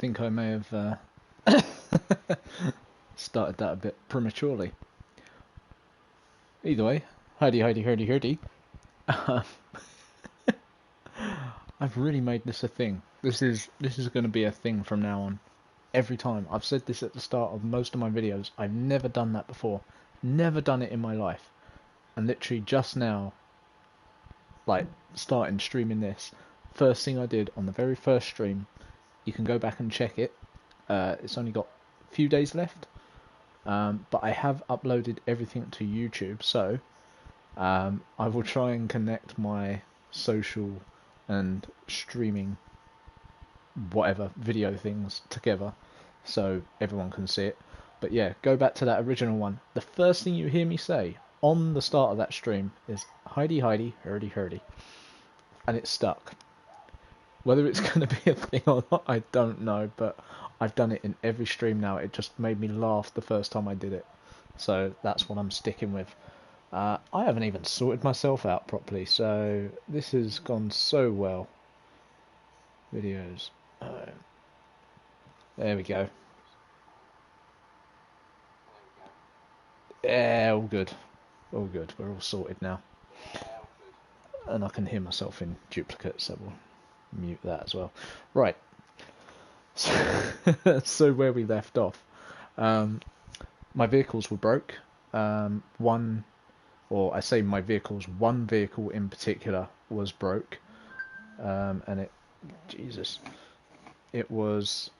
think I may have started that a bit prematurely. Either way, Heidi. I've really made this a thing. This is going to be a thing from now on. Every time. I've said this at the start of most of my videos. I've never done that before. Never done it in my life. And literally just now, like, starting streaming this, first thing I did on the very first stream, you can go back and check it. It's only got a few days left. But I have uploaded everything to YouTube, so I will try and connect my social and streaming whatever video things together so everyone can see it. But yeah, go back to that original one. The first thing you hear me say on the start of that stream is Heidi, Herdy. And it's stuck. Whether it's going to be a thing or not, I don't know, but I've done it in every stream now. It just made me laugh the first time I did it. So that's what I'm sticking with. I haven't even sorted myself out properly, so this has gone so well. Videos. There we go. Yeah, all good. All good. We're all sorted now. And I can hear myself in duplicate, so we'll mute that as well. Right. So where we left off. My vehicles were broke. One vehicle in particular was broke. And it was...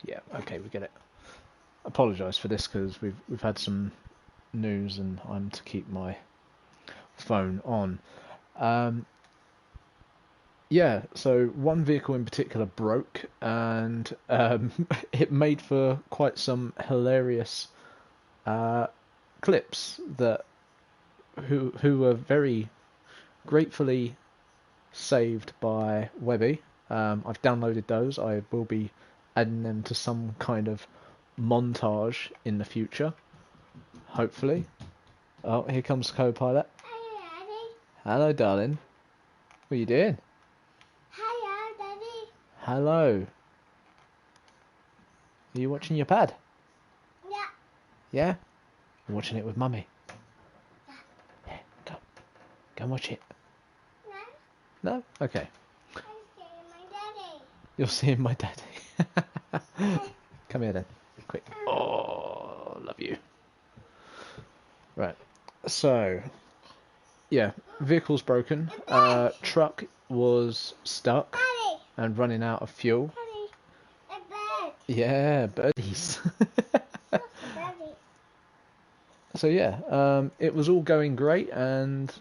yeah, okay, we get it. Apologise for this because we've had some news and I'm to keep my phone on. Yeah, so one vehicle in particular broke, and it made for quite some hilarious clips that who were very gratefully saved by Webby. I've downloaded those. I will be adding them to some kind of montage in the future, hopefully. Oh, here comes co-pilot. Hello, Daddy. Hello, darling. What are you doing? Hello, Daddy. Hello. Are you watching your pad? Yeah. Yeah? You're watching it with Mummy? Yeah, go. Go and watch it. No, No? Okay. I'm seeing my daddy. You're seeing my daddy. Come here then. Quick. Oh, love you. Right. So, yeah. Vehicle's broken. Truck was stuck Daddy. and running out of fuel. Daddy. A bird. Yeah, birdies. Look, Daddy. So yeah, it was all going great, and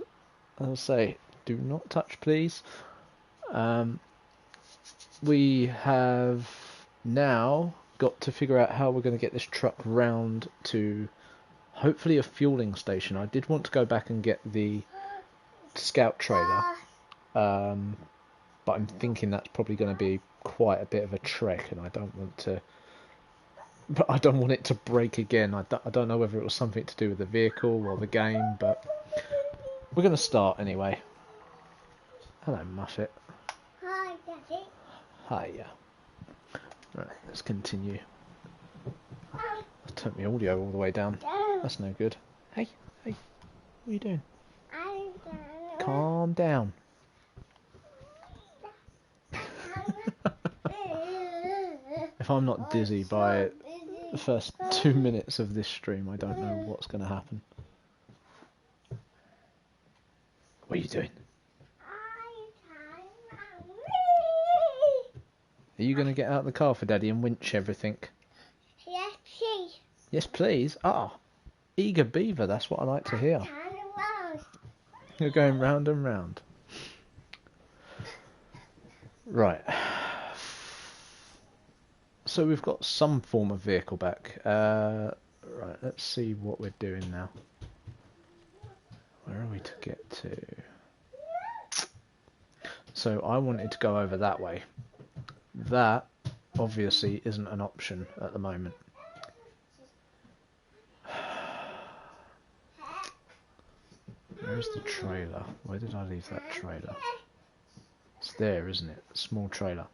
I'll say, do not touch, please. We have now got to figure out how we're going to get this truck round to hopefully a fueling station. I did want to go back and get the scout trailer, but I'm thinking that's probably going to be quite a bit of a trek, and I don't want to. But I don't want it to break again. I don't know whether it was something to do with the vehicle or the game, but we're going to start anyway. Hello, Muffet. Hi, Daddy. Hiya. Right, let's continue. I've turned my audio all the way down. That's no good. Hey, what are you doing? Calm down. If I'm not dizzy by the first 2 minutes of this stream, I don't know what's going to happen. What are you doing? Are you going to get out of the car for Daddy and winch everything? Yes, please. Yes, please. Ah, eager beaver, that's what I like to hear. You're going round and round. Right. So we've got some form of vehicle back. Right, let's see what we're doing now. Where are we to get to? So I wanted to go over that way. That obviously isn't an option at the moment. Where's the trailer? Where did I leave that trailer? It's there, isn't it? Small trailer.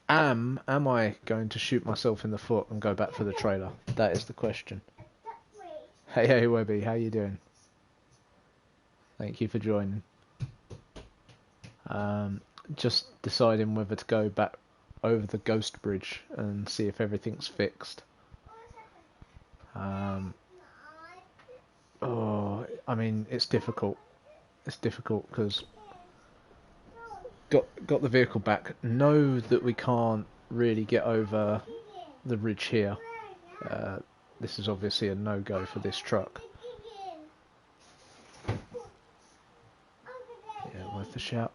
Am I going to shoot myself in the foot and go back for the trailer? That is the question. Hey Webby, how you doing? Thank you for joining. Just deciding whether to go back over the ghost bridge and see if everything's fixed. Oh, I mean, it's difficult. It's difficult because got the vehicle back. Know that we can't really get over the ridge here. This is obviously a no-go for this truck. Yeah, worth a shout.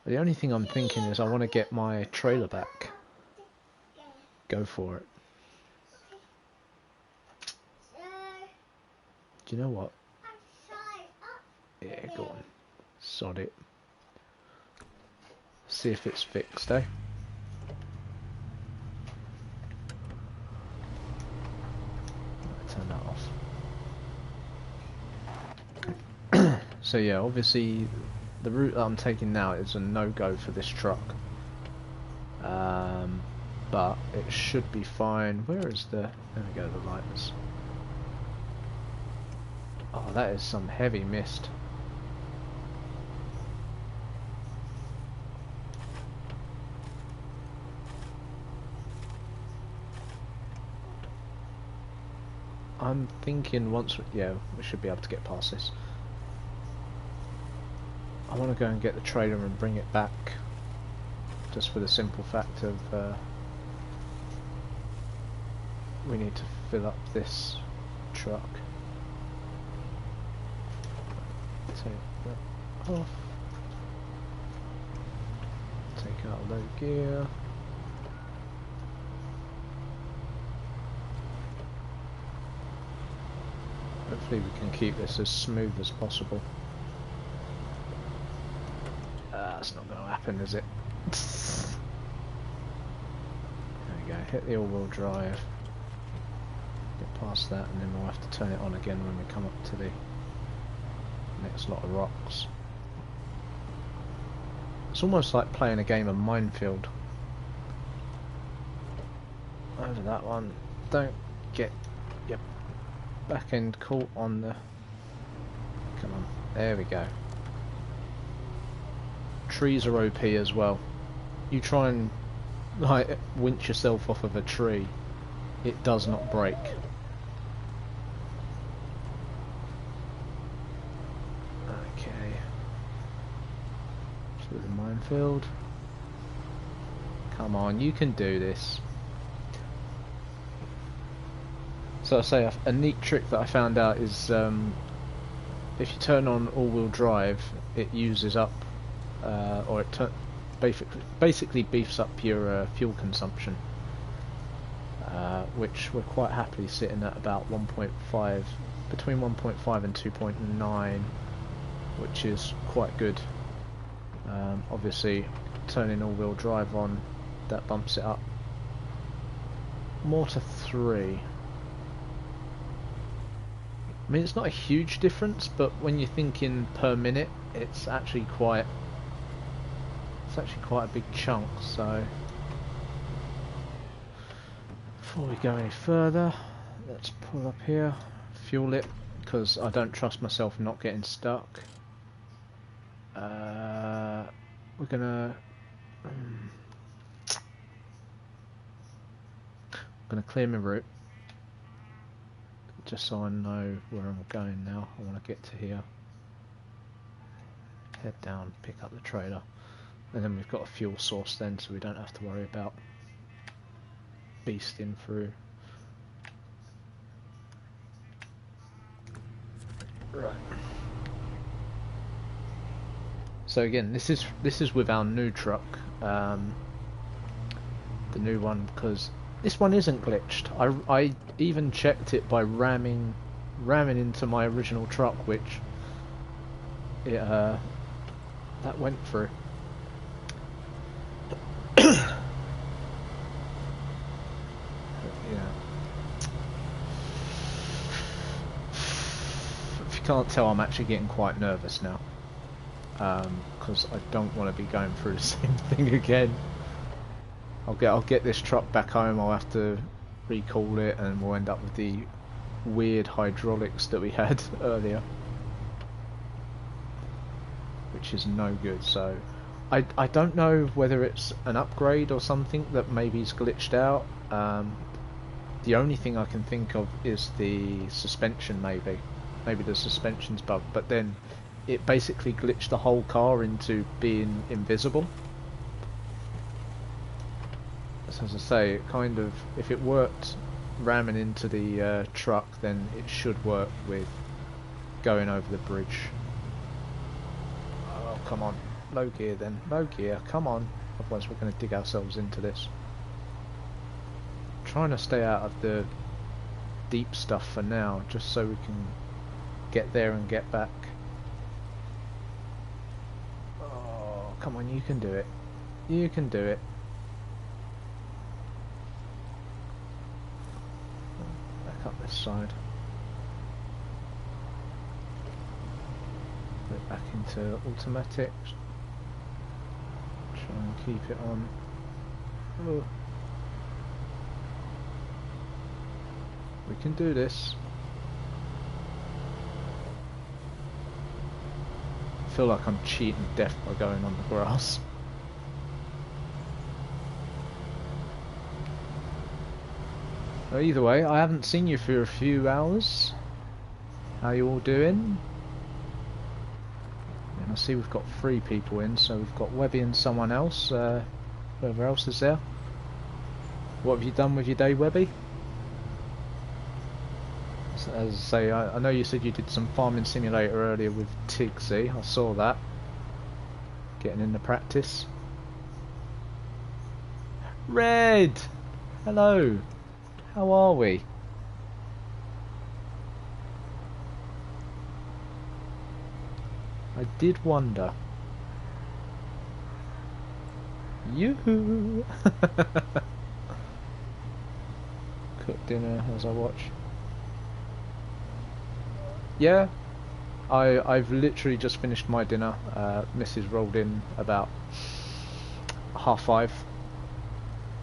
The only thing I'm thinking is I want to get my trailer back. Go for it. Do you know what? Yeah, go on. Sod it. See if it's fixed, eh? Turn that off. So yeah, obviously the route that I'm taking now is a no-go for this truck. But it should be fine. Where is the... There we go, the lighters. Oh, that is some heavy mist. I'm thinking once... Yeah, we should be able to get past this. I want to go and get the trailer and bring it back. Just for the simple fact of... we need to fill up this truck. Take that off. Take out low gear. Hopefully we can keep this as smooth as possible. That's not going to happen, is it? There we go, hit the all-wheel drive. Get past that and then we'll have to turn it on again when we come up to the next lot of rocks. It's almost like playing a game of Minefield. Over that one. Don't get your back end caught on the... Come on. There we go. Trees are OP as well. You try and like winch yourself off of a tree, it does not break. Okay. Through the minefield. Come on, you can do this. So I say a neat trick that I found out is if you turn on all-wheel drive, it uses up, or it basically beefs up your fuel consumption, which we're quite happily sitting at about 1.5, between 1.5 and 2.9, which is quite good. Obviously, turning all-wheel drive on, that bumps it up more to 3. I mean, it's not a huge difference, but when you're thinking per minute, it's actually quite a big chunk. So before we go any further, let's pull up here, fuel it, because I don't trust myself not getting stuck. We're gonna clear my route. Just so I know where I'm going now. I want to get to here. Head down, pick up the trailer. And then we've got a fuel source then, so we don't have to worry about beasting through. Right. So again, this is with our new truck. The new one, because this one isn't glitched. I even checked it by ramming into my original truck, which it that went through. Yeah. If you can't tell, I'm actually getting quite nervous now. because I don't want to be going through the same thing again. I'll get this truck back home. I'll have to recall it, and we'll end up with the weird hydraulics that we had earlier, which is no good. So I don't know whether it's an upgrade or something that maybe's glitched out. The only thing I can think of is the suspension, maybe the suspension's bugged, but then it basically glitched the whole car into being invisible. So as I say, it kind of, if it worked ramming into the truck, then it should work with going over the bridge. Oh, come on. Low gear then. Low gear. Come on. Otherwise we're going to dig ourselves into this. Trying to stay out of the deep stuff for now, just so we can get there and get back. Oh, come on. You can do it. You can do it. Back up this side. Put it back into automatic. Try and keep it on. Oh. We can do this. I feel like I'm cheating death by going on the grass. Well, either way, I haven't seen you for a few hours. How you all doing? And I see we've got 3 people in, so we've got Webby and someone else. Whoever else is there. What have you done with your day, Webby? As I say, I know you said you did some farming simulator earlier with Tigsy. I saw that. Getting into practice. Red! Hello! How are we? I did wonder. Yoo-hoo! Cook dinner as I watch. Yeah, I've literally just finished my dinner. Mrs. rolled in about 5:30.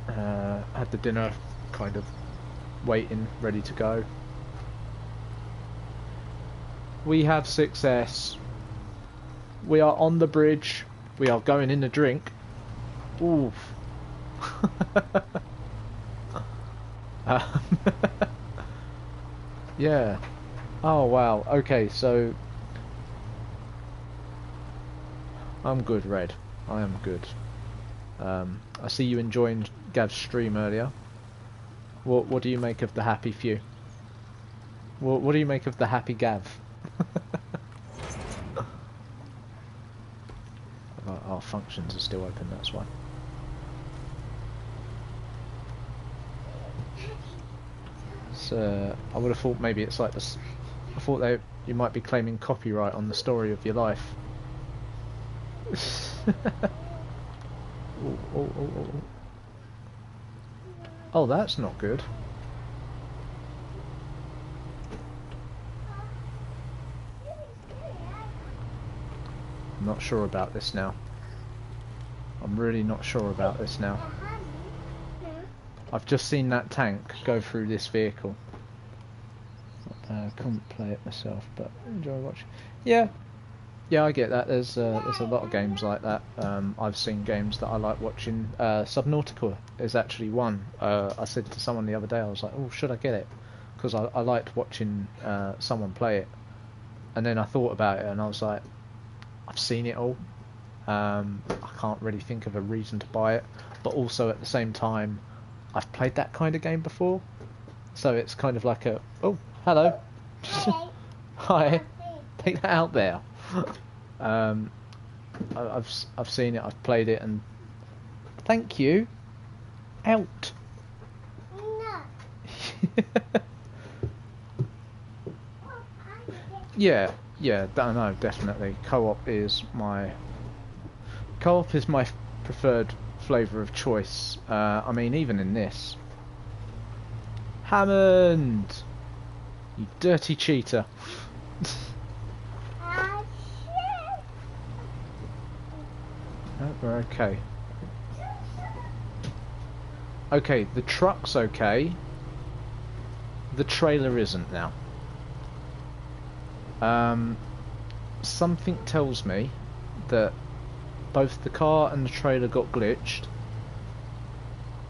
Had the dinner kind of waiting, ready to go. We have success. We are on the bridge. We are going in the drink. Oof. Yeah. Oh wow, okay, so I'm good, Red. I am good. I see you enjoying Gav's stream earlier. What do you make of the happy few? What do you make of the happy Gav? Our functions are still open, that's why. So I would have thought maybe it's like this. I thought you might be claiming copyright on the story of your life. Oh. Oh, that's not good. I'm not sure about this now. I'm really not sure about this now. I've just seen that tank go through this vehicle. Couldn't play it myself, but enjoy watching. Yeah, I get that. There's a lot of games like that. I've seen games that I like watching. Subnautica is actually one. I said to someone the other day, I was like, oh, should I get it? Because I liked watching someone play it. And then I thought about it and I was like, I've seen it all. I can't really think of a reason to buy it. But also at the same time, I've played that kind of game before. So it's kind of like a, oh, hello. Hi. Take that out there. I've seen it, I've played it, and thank you. Out. No. Yeah, no, definitely. Co-op is my preferred flavour of choice. I mean, even in this. Hammond! You dirty cheater. We're okay. Okay, the truck's okay. The trailer isn't now. Something tells me that both the car and the trailer got glitched,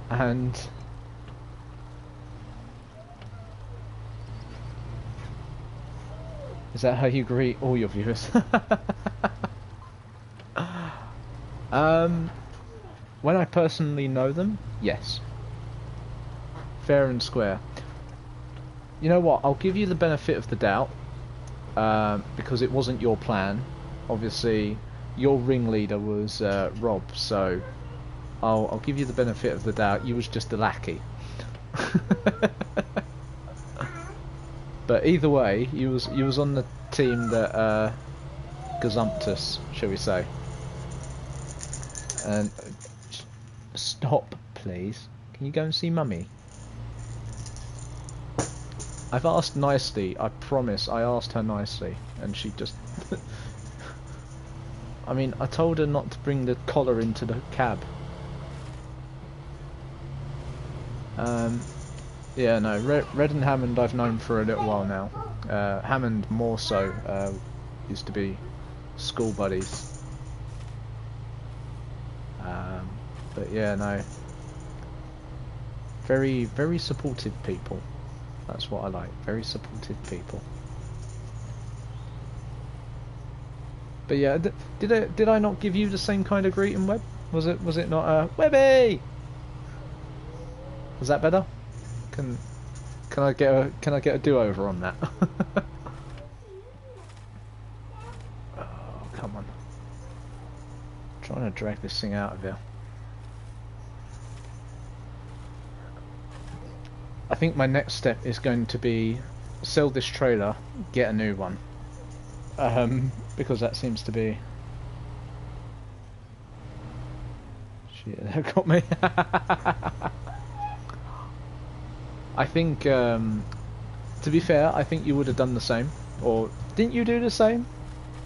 and is that how you greet all your viewers? When I personally know them, yes. Fair and square. You know what, I'll give you the benefit of the doubt, because it wasn't your plan. Obviously, your ringleader was Rob, so I'll give you the benefit of the doubt. You was just a lackey. But either way, you was on the team that gazumped us, shall we say. And stop, please. Can you go and see Mummy? I've asked nicely, I promise, I asked her nicely, and she just... I mean, I told her not to bring the collar into the cab. Yeah, no, Red and Hammond I've known for a little while now. Hammond more so, used to be school buddies. But yeah, no. Very, very supportive people. That's what I like. Very supportive people. But yeah, did I not give you the same kind of greeting, Web? Was it not Webby? Was that better? Can I get a do-over on that? Oh, come on. I'm trying to drag this thing out of here. I think my next step is going to be sell this trailer, get a new one. Because that seems to be... Shit, that got me. I think, to be fair, I think you would have done the same. Or, didn't you do the same?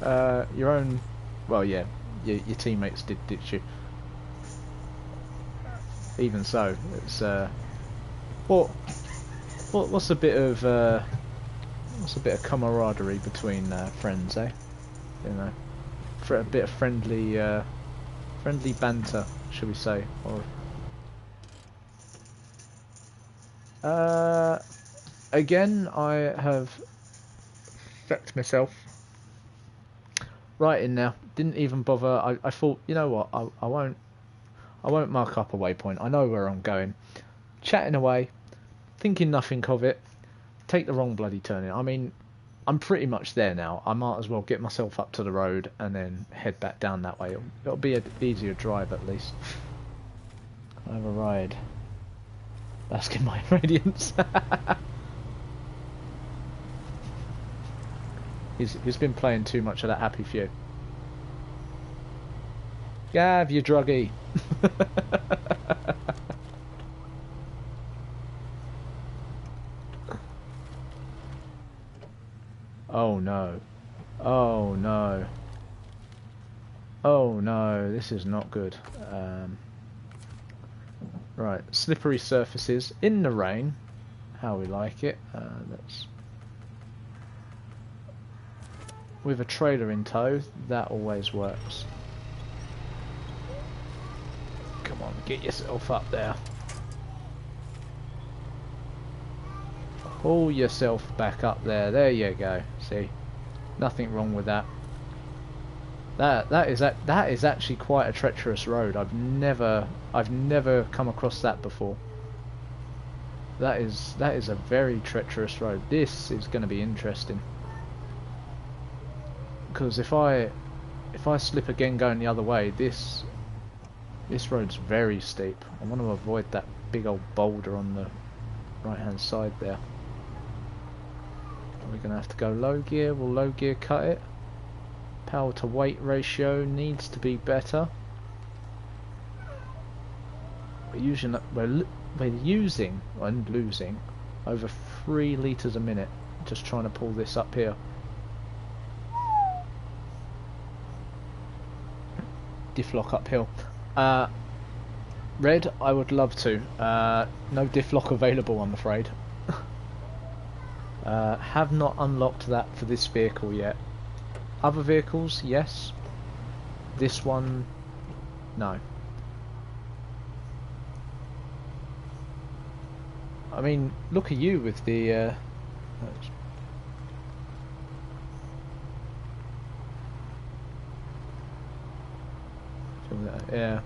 Your own... Well, yeah, your teammates did ditch you. Even so, it's... What's a bit of camaraderie between friends, eh? You know, for a bit of friendly banter, shall we say? Or again, I have fecked myself right in now. Didn't even bother. I thought, you know what? I won't mark up a waypoint. I know where I'm going. Chatting away, thinking nothing of it, take the wrong bloody turn in. I mean, I'm pretty much there now. I might as well get myself up to the road and then head back down that way. It'll be an easier drive at least. Can I have a ride? Bask in my radiance. He's been playing too much of that Happy Few. Gav, you druggy. Oh no. Oh no. Oh no, this is not good. Right, slippery surfaces in the rain. How we like it. That's with a trailer in tow, that always works. Come on, get yourself up there. Pull yourself back up there. There you go. See, nothing wrong with that. That is actually quite a treacherous road. I've never come across that before. That is a very treacherous road. This is going to be interesting. Because if I slip again going the other way, this road's very steep. I want to avoid that big old boulder on the right hand side there. We're going to have to go low gear. Will low gear cut it? Power to weight ratio needs to be better. We're using and losing over 3 litres a minute just trying to pull this up here. diff lock uphill. Red, I would love to. No diff lock available, I'm afraid. Have not unlocked that for this vehicle yet. Other vehicles, yes. This one, no. I mean, look at you with the... yeah.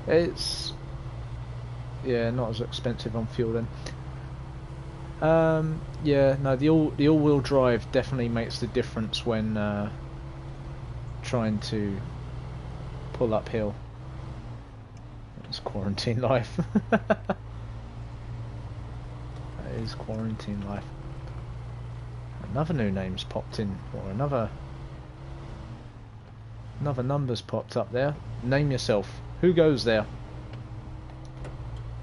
It's... yeah, not as expensive on fuel then. Yeah, no, the all-wheel drive definitely makes the difference when trying to pull uphill. It's quarantine life. That is quarantine life. Another new name's popped in, or another number's popped up there. Name yourself. Who goes there?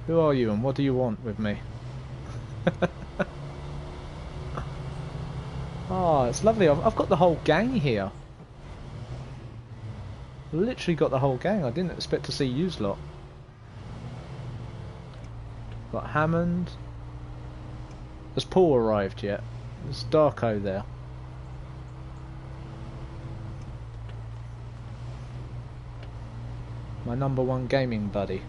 Who are you and what do you want with me? Oh, it's lovely. I've got the whole gang here. Literally got the whole gang. I didn't expect to see yous lot. Got Hammond. Has Paul arrived yet? There's Darko there. My #1 gaming buddy.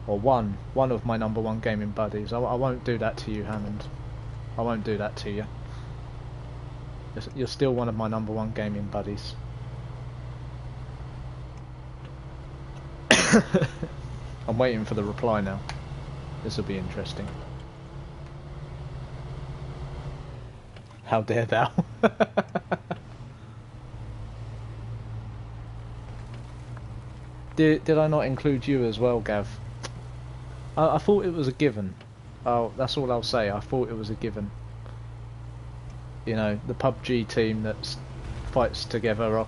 Or one of my #1 gaming buddies. I won't do that to you, Hammond. I won't do that to you. You're still one of my #1 gaming buddies. I'm waiting for the reply now. This will be interesting. How dare thou? Did I not include you as well, Gav? I thought it was a given. Oh, that's all I'll say. I thought it was a given. You know, the PUBG team that fights together.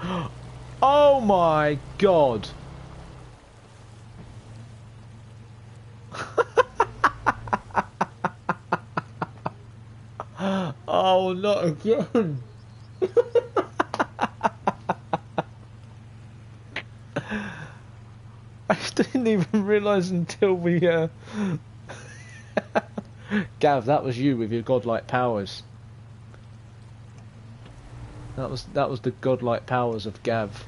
Oh my god! Oh, not again! I didn't even realise until we Gav, that was you with your godlike powers. That was the godlike powers of Gav.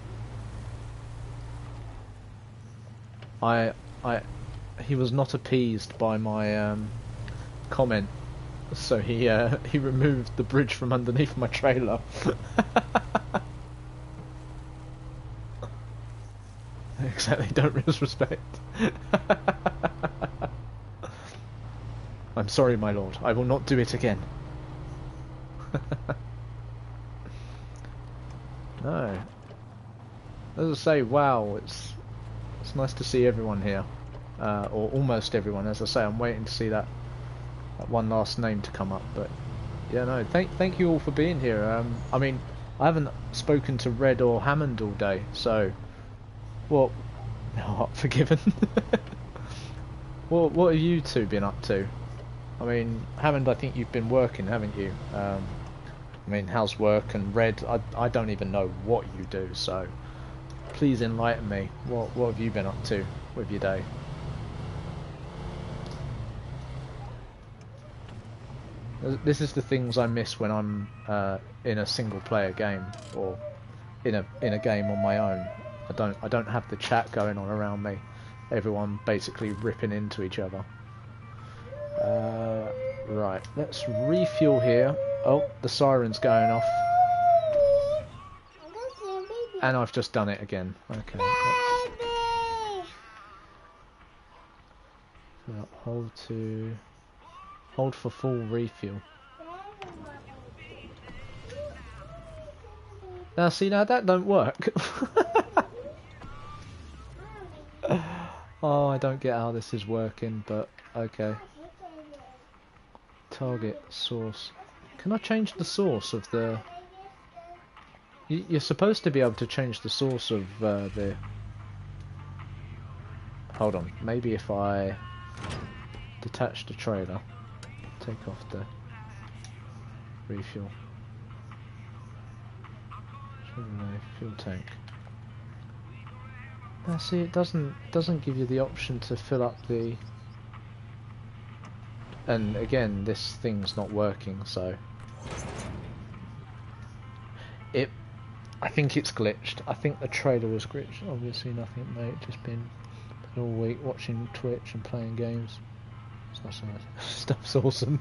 He was not appeased by my comment, so he removed the bridge from underneath my trailer. Exactly, don't disrespect. I'm sorry, my lord. I will not do it again. No. As I say, wow, it's nice to see everyone here, or almost everyone. As I say, I'm waiting to see that one last name to come up. But yeah, no, thank you all for being here. I mean, I haven't spoken to Red or Hammond all day, so well, no, forgiven. What have you two been up to? I mean, Hammond, I think you've been working, haven't you? I mean, how's work? And Red, I don't even know what you do, so please enlighten me. What have you been up to with your day? This is the things I miss when I'm in a single player game, or in a game on my own. I don't have the chat going on around me. Everyone basically ripping into each other. Right, let's refuel here. Oh, the siren's going off. And I've just done it again. Okay. Hold for full refuel. Now see, now that don't work. Oh, I don't get how this is working, but okay. Target source. Can I change the source of the... You're supposed to be able to change the source of the... Hold on, maybe if I detach the trailer, take off the refuel. Fuel tank. Now see, it doesn't give you the option to fill up the. And again, this thing's not working, so I think it's glitched. I think the trailer was glitched. Obviously, nothing, mate. Just been all week watching Twitch and playing games. Stuff's awesome.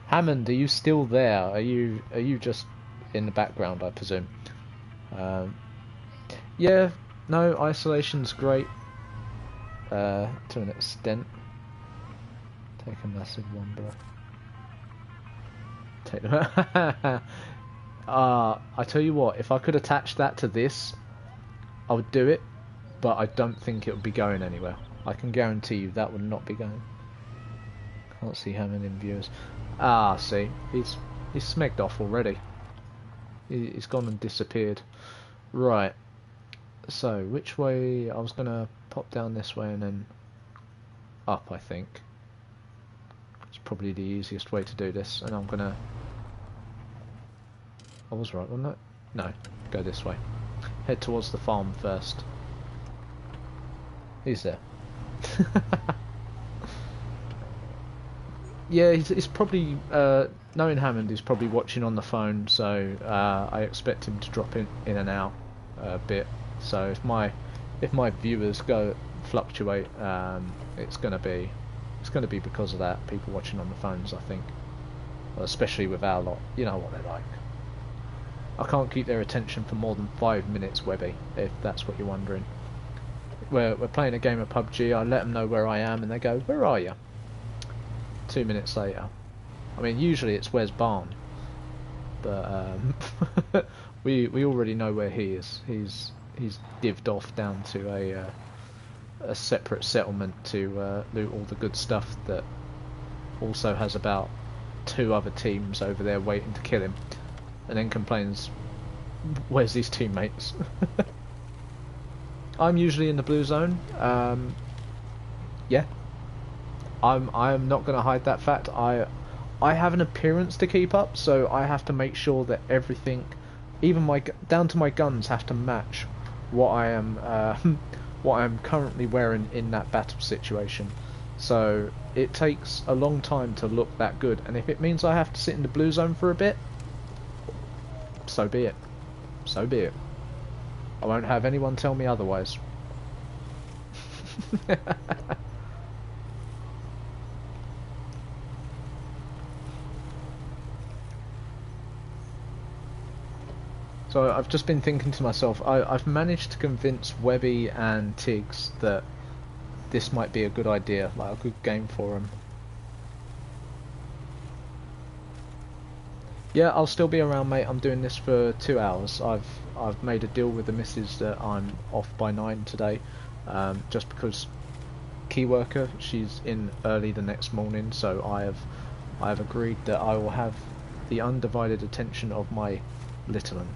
Hammond, are you still there? Are you just in the background, I presume? Yeah, no, isolation's great. To an extent. Take a massive one, bro. Take the. I tell you what, if I could attach that to this, I would do it, but I don't think it would be going anywhere. I can guarantee you that would not be going. Can't see how many viewers. See, he's smegged off already. He's gone and disappeared. Right. So, which way? I was gonna pop down this way and then up, I think. It's probably the easiest way to do this, and I'm gonna. I was right, wasn't it? No, go this way. Head towards the farm first. He's there. Yeah, he's probably, knowing Hammond, he's probably watching on the phone, so I expect him to drop in and out a bit. So if my viewers fluctuate, it's gonna be because of that. People watching on the phones, I think, well, especially with our lot. You know what they're like. I can't keep their attention for more than 5 minutes, Webby, if that's what you're wondering. We're playing a game of PUBG, I let them know where I am, and they go, "Where are you?" 2 minutes later. I mean, usually it's "Where's Barn?" But we already know where he is. He's divvied off down to a separate settlement to loot all the good stuff that also has about 2 other teams over there waiting to kill him. And then complains, "Where's his teammates?" I'm usually in the blue zone. Yeah, I'm not going to hide that fact. I have an appearance to keep up, so I have to make sure that everything, even down to my guns, have to match what I am what I'm currently wearing in that battle situation. So it takes a long time to look that good, and if it means I have to sit in the blue zone for a bit, so be it. So be it. I won't have anyone tell me otherwise. So I've just been thinking to myself, I've managed to convince Webby and Tiggs that this might be a good idea, like a good game for them. Yeah, I'll still be around, mate. I'm doing this for 2 hours. I've made a deal with the missus that I'm off by 9 today, just because key worker, she's in early the next morning, so I have agreed that I will have the undivided attention of my little one.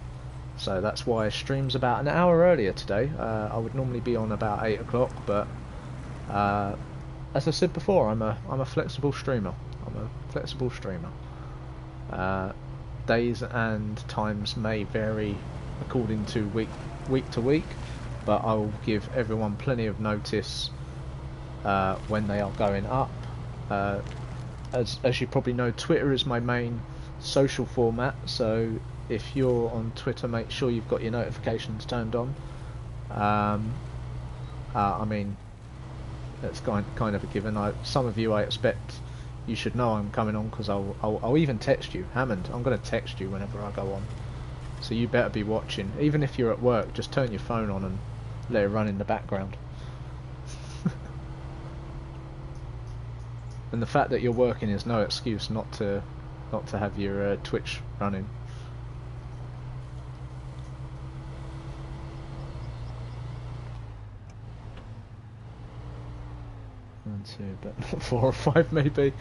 So that's why I stream's about an hour earlier today. I would normally be on about 8 o'clock, but as I said before, I'm a flexible streamer. Days and times may vary according to week to week, but I will give everyone plenty of notice when they are going up. As you probably know, Twitter is my main social format, so if you're on Twitter, make sure you've got your notifications turned on. I mean, that's kind of a given. Some of you, I expect, you should know I'm coming on, because I'll even text you. Hammond, I'm going to text you whenever I go on. So you better be watching. Even if you're at work, just turn your phone on and let it run in the background. And the fact that you're working is no excuse not to have your Twitch running. One, two, but 4 or 5 maybe.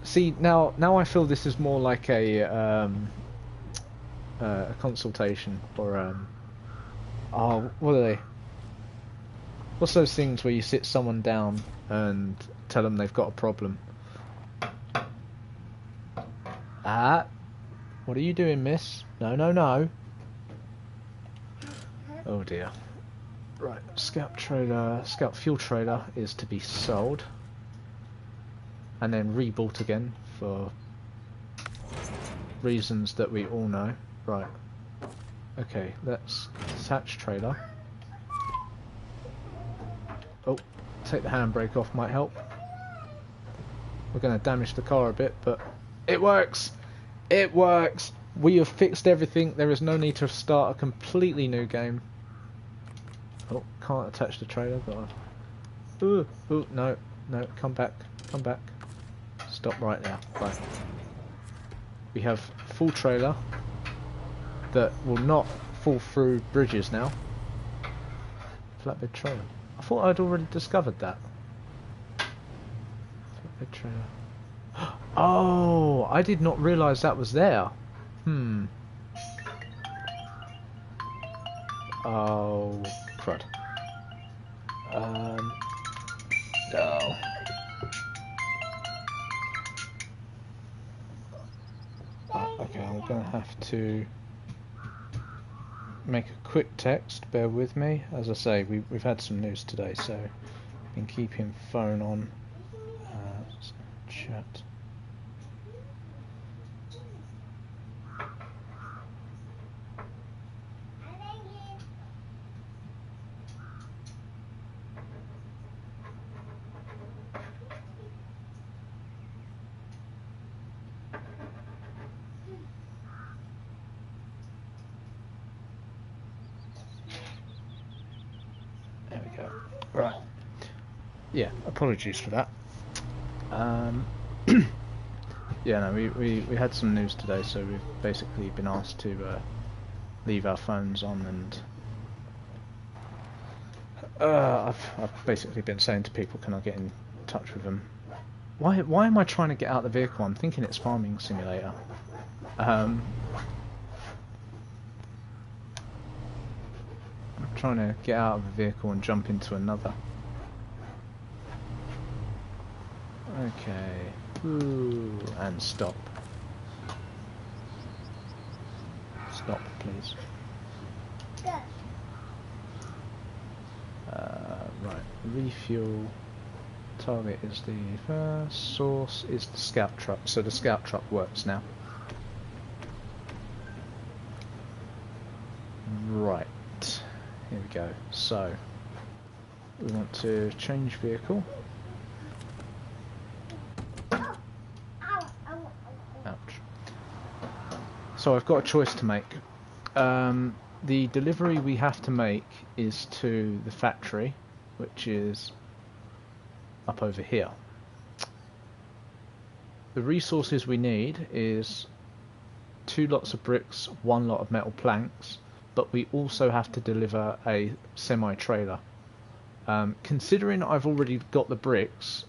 See, now I feel this is more like a consultation, or oh, what are they? What's those things where you sit someone down and tell them they've got a problem? Ah, what are you doing, miss? No, no, no. Oh dear. Right, scout fuel trailer is to be sold. And then rebought again for reasons that we all know. Right. Okay, let's detach trailer. Oh, take the handbrake off might help. We're going to damage the car a bit, but it works! It works! We have fixed everything. There is no need to start a completely new game. Oh, can't attach the trailer, but ooh, no, come back, come back. Stop right now. Right. We have full trailer that will not fall through bridges now. Flatbed trailer. I thought I'd already discovered that. Flatbed trailer. Oh, I did not realise that was there. Oh, crud. Oh. Okay, I'm going to have to make a quick text, bear with me. As I say, we've had some news today, so I've been keeping phone on. Chat. There we go. Right. Yeah, apologies for that. Yeah, no, we had some news today, so we've basically been asked to leave our phones on, and I've basically been saying to people, can I get in touch with them? Why am I trying to get out of the vehicle? I'm thinking it's Farming Simulator. I'm trying to get out of the vehicle and jump into another. Okay. Ooh, and stop. Stop, please. Right, refuel. Target is the first. Source is the scout truck. So the scout truck works now. Right. Here we go. So we want to change vehicle. Ouch. So I've got a choice to make. The delivery we have to make is to the factory, which is up over here. The resources we need is 2 lots of bricks, 1 lot of metal planks, but we also have to deliver a semi-trailer. Considering I've already got the bricks,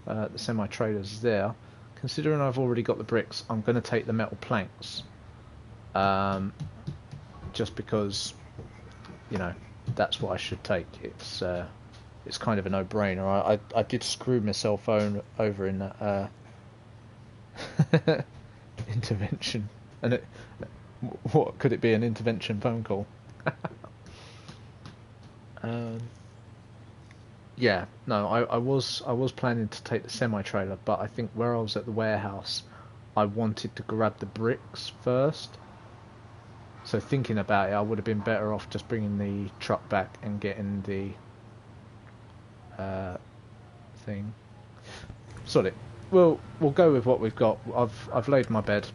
the semi-trailer's there, considering I've already got the bricks, I'm going to take the metal planks. Just because, you know, that's what I should take. It's kind of a no-brainer. I did screw myself over in that intervention, and what could it be? An intervention phone call? Yeah, no, I was planning to take the semi-trailer, but I think where I was at the warehouse, I wanted to grab the bricks first. So thinking about it, I would have been better off just bringing the truck back and getting the thing. Sod it. We'll go with what we've got. I've laid my bed,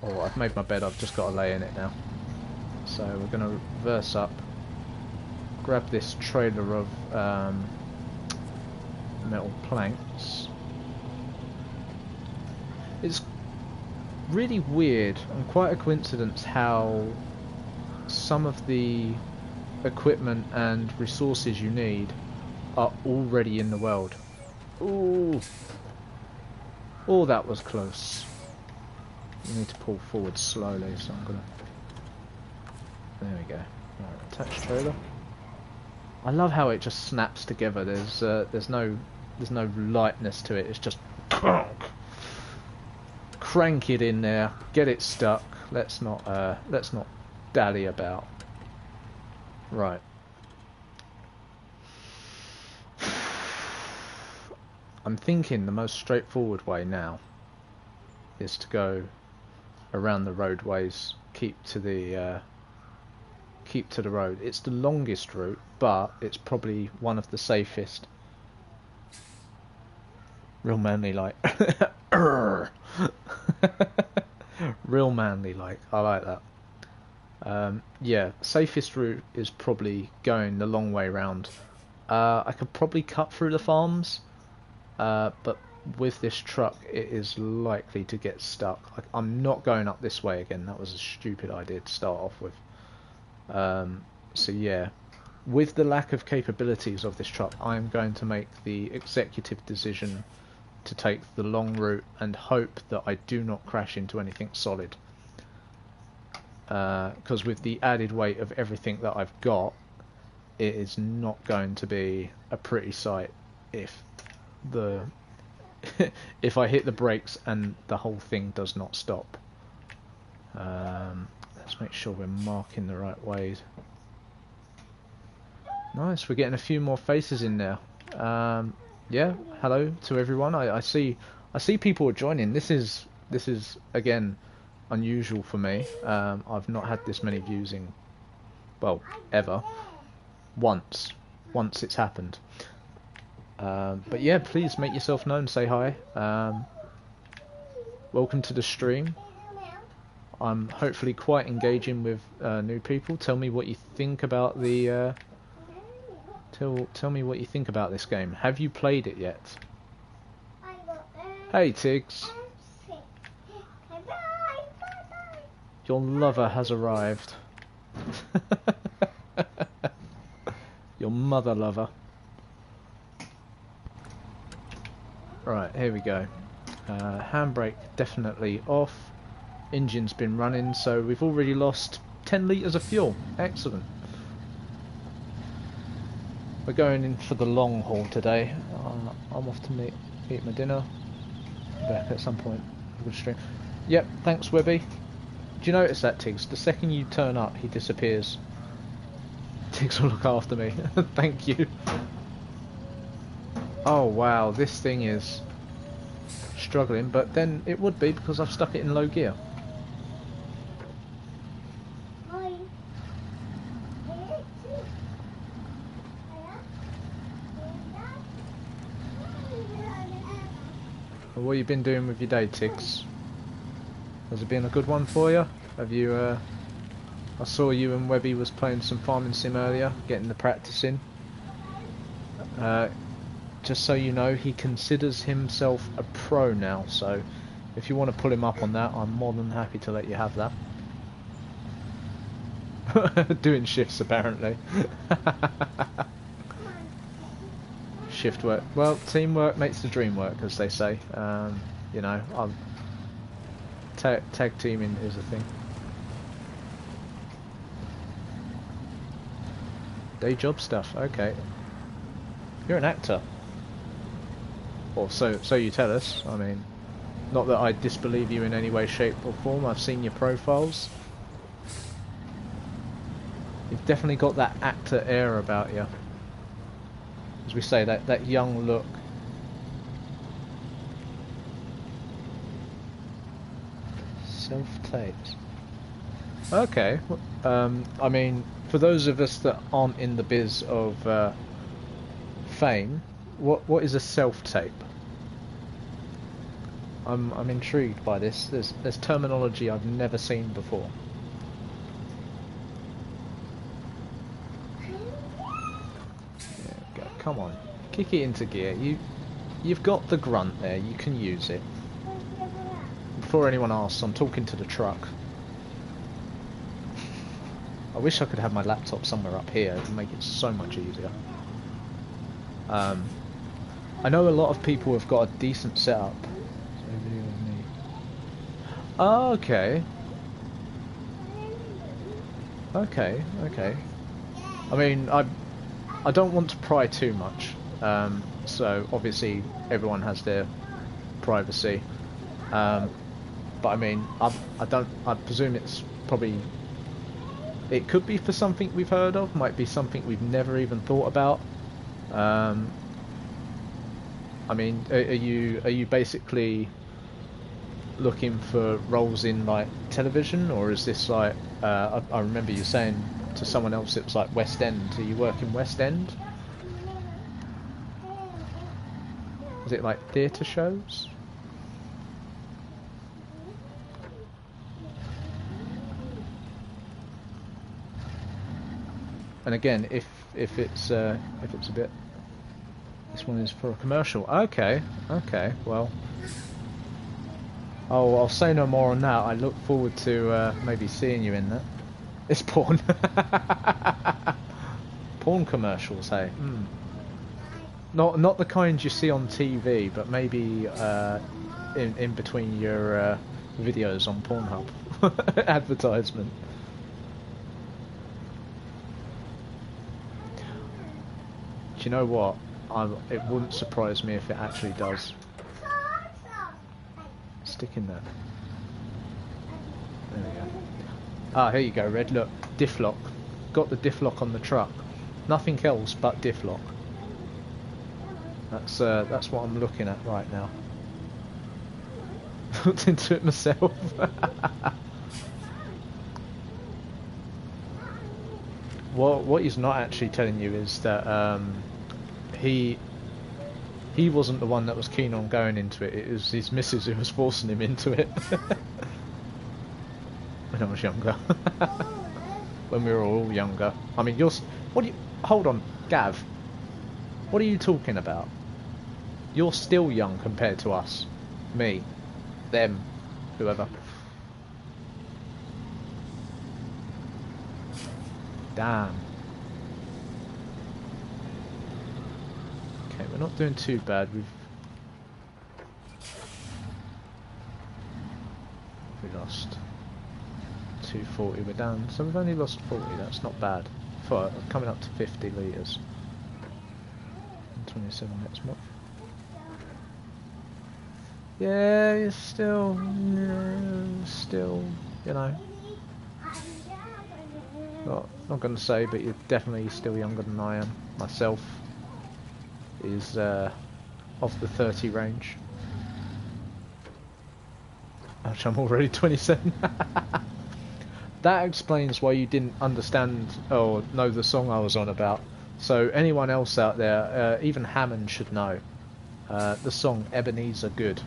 or I've made my bed. I've just got to lay in it now. So we're going to reverse up, grab this trailer of metal planks. It's really weird and quite a coincidence how some of the equipment and resources you need are already in the world. Ooh. Oh, that was close. You need to pull forward slowly, so I'm gonna... There we go. Right, attach trailer. I love how it just snaps together. There's no lightness to it. It's just crank it in there, get it stuck. Let's not dally about. Right. I'm thinking the most straightforward way now is to go around the roadways, keep to the road. It's the longest route, but it's probably one of the safest. Real manly like. Real manly like. I like that. Yeah, safest route is probably going the long way round. I could probably cut through the farms, but with this truck it is likely to get stuck. I'm not going up this way again. That was a stupid idea to start off with. So yeah, with the lack of capabilities of this truck, I am going to make the executive decision to take the long route and hope that I do not crash into anything solid. Because with the added weight of everything that I've got, it is not going to be a pretty sight if if I hit the brakes and the whole thing does not stop. Let's make sure we're marking the right ways. Nice, we're getting a few more faces in there. Yeah, hello to everyone. I see people are joining. This is again unusual for me. I've not had this many views in, well, ever. Once it's happened. But yeah, please make yourself known. Say hi. Welcome to the stream. I'm hopefully quite engaging with new people. Tell me what you think about the. Tell me what you think about this game. Have you played it yet? Hey Tiggs. Your lover has arrived. Your mother lover. Right, here we go. Handbrake definitely off. Engine's been running, so we've already lost 10 litres of fuel. Excellent. We're going in for the long haul today. I'm off to eat my dinner. Back at some point. Good stream. Yep, thanks Webby. Do you notice that, Tiggs? The second you turn up, he disappears. Tiggs will look after me. Thank you. Oh wow, this thing is struggling, but then it would be because I've stuck it in low gear. What have you been doing with your day, Tiggs? Has it been a good one for you? Have you, I saw you and Webby was playing some farming sim earlier, getting the practice in. Just so you know, he considers himself a pro now, so if you want to pull him up on that, I'm more than happy to let you have that. Doing shifts, apparently. Shift work. Well, teamwork makes the dream work, as they say. You know, tag teaming is a thing. Day job stuff. Okay. You're an actor. Or so you tell us. I mean, not that I disbelieve you in any way, shape or form. I've seen your profiles. You've definitely got that actor air about you. As we say, that young look. Self-tapes. Okay. I mean, for those of us that aren't in the biz of fame, what is a self-tape? I'm intrigued by this. There's terminology I've never seen before. Yeah, go. Come on, kick it into gear. You've got the grunt there. You can use it. Before anyone asks, I'm talking to the truck. I wish I could have my laptop somewhere up here. It would make it so much easier. I know a lot of people have got a decent setup. Oh, okay. Okay. I mean, I don't want to pry too much. So obviously everyone has their privacy. But I mean, I presume it's probably, it could be for something we've heard of, might be something we've never even thought about. I mean, are you basically looking for roles in like television, or is this like I remember you saying to someone else it was like West End? Are you working West End? Is it like theatre shows? And again, if it's a bit, this one is for a commercial. Okay, okay, well. Oh, I'll say no more on that. I look forward to maybe seeing you in that. It's porn. Porn commercials, hey. Mm. Not the kind you see on TV, but maybe in between your videos on Pornhub. Advertisement. Do you know what? It wouldn't surprise me if it actually does. Stick in there. There we go. Ah, here you go, Red. Look, diff lock. Got the diff lock on the truck. Nothing else but diff lock. That's what I'm looking at right now. Looked into it myself. What he's not actually telling you is that he wasn't the one that was keen on going into it. It was his missus who was forcing him into it. When I was younger. When we were all younger. I mean, hold on, Gav. What are you talking about? You're still young compared to us. Me. Them. Whoever. Damn. Okay, we're not doing too bad. We lost 240. We're down, so we've only lost 40. That's not bad. For coming up to 50 litres. 27 next month. Yeah, you're still, you know. Not going to say, but you're definitely still younger than I am. Myself is off the 30 range. Which I'm already 27. That explains why you didn't understand or know the song I was on about. So anyone else out there, even Hammond should know. The song Ebenezer Good.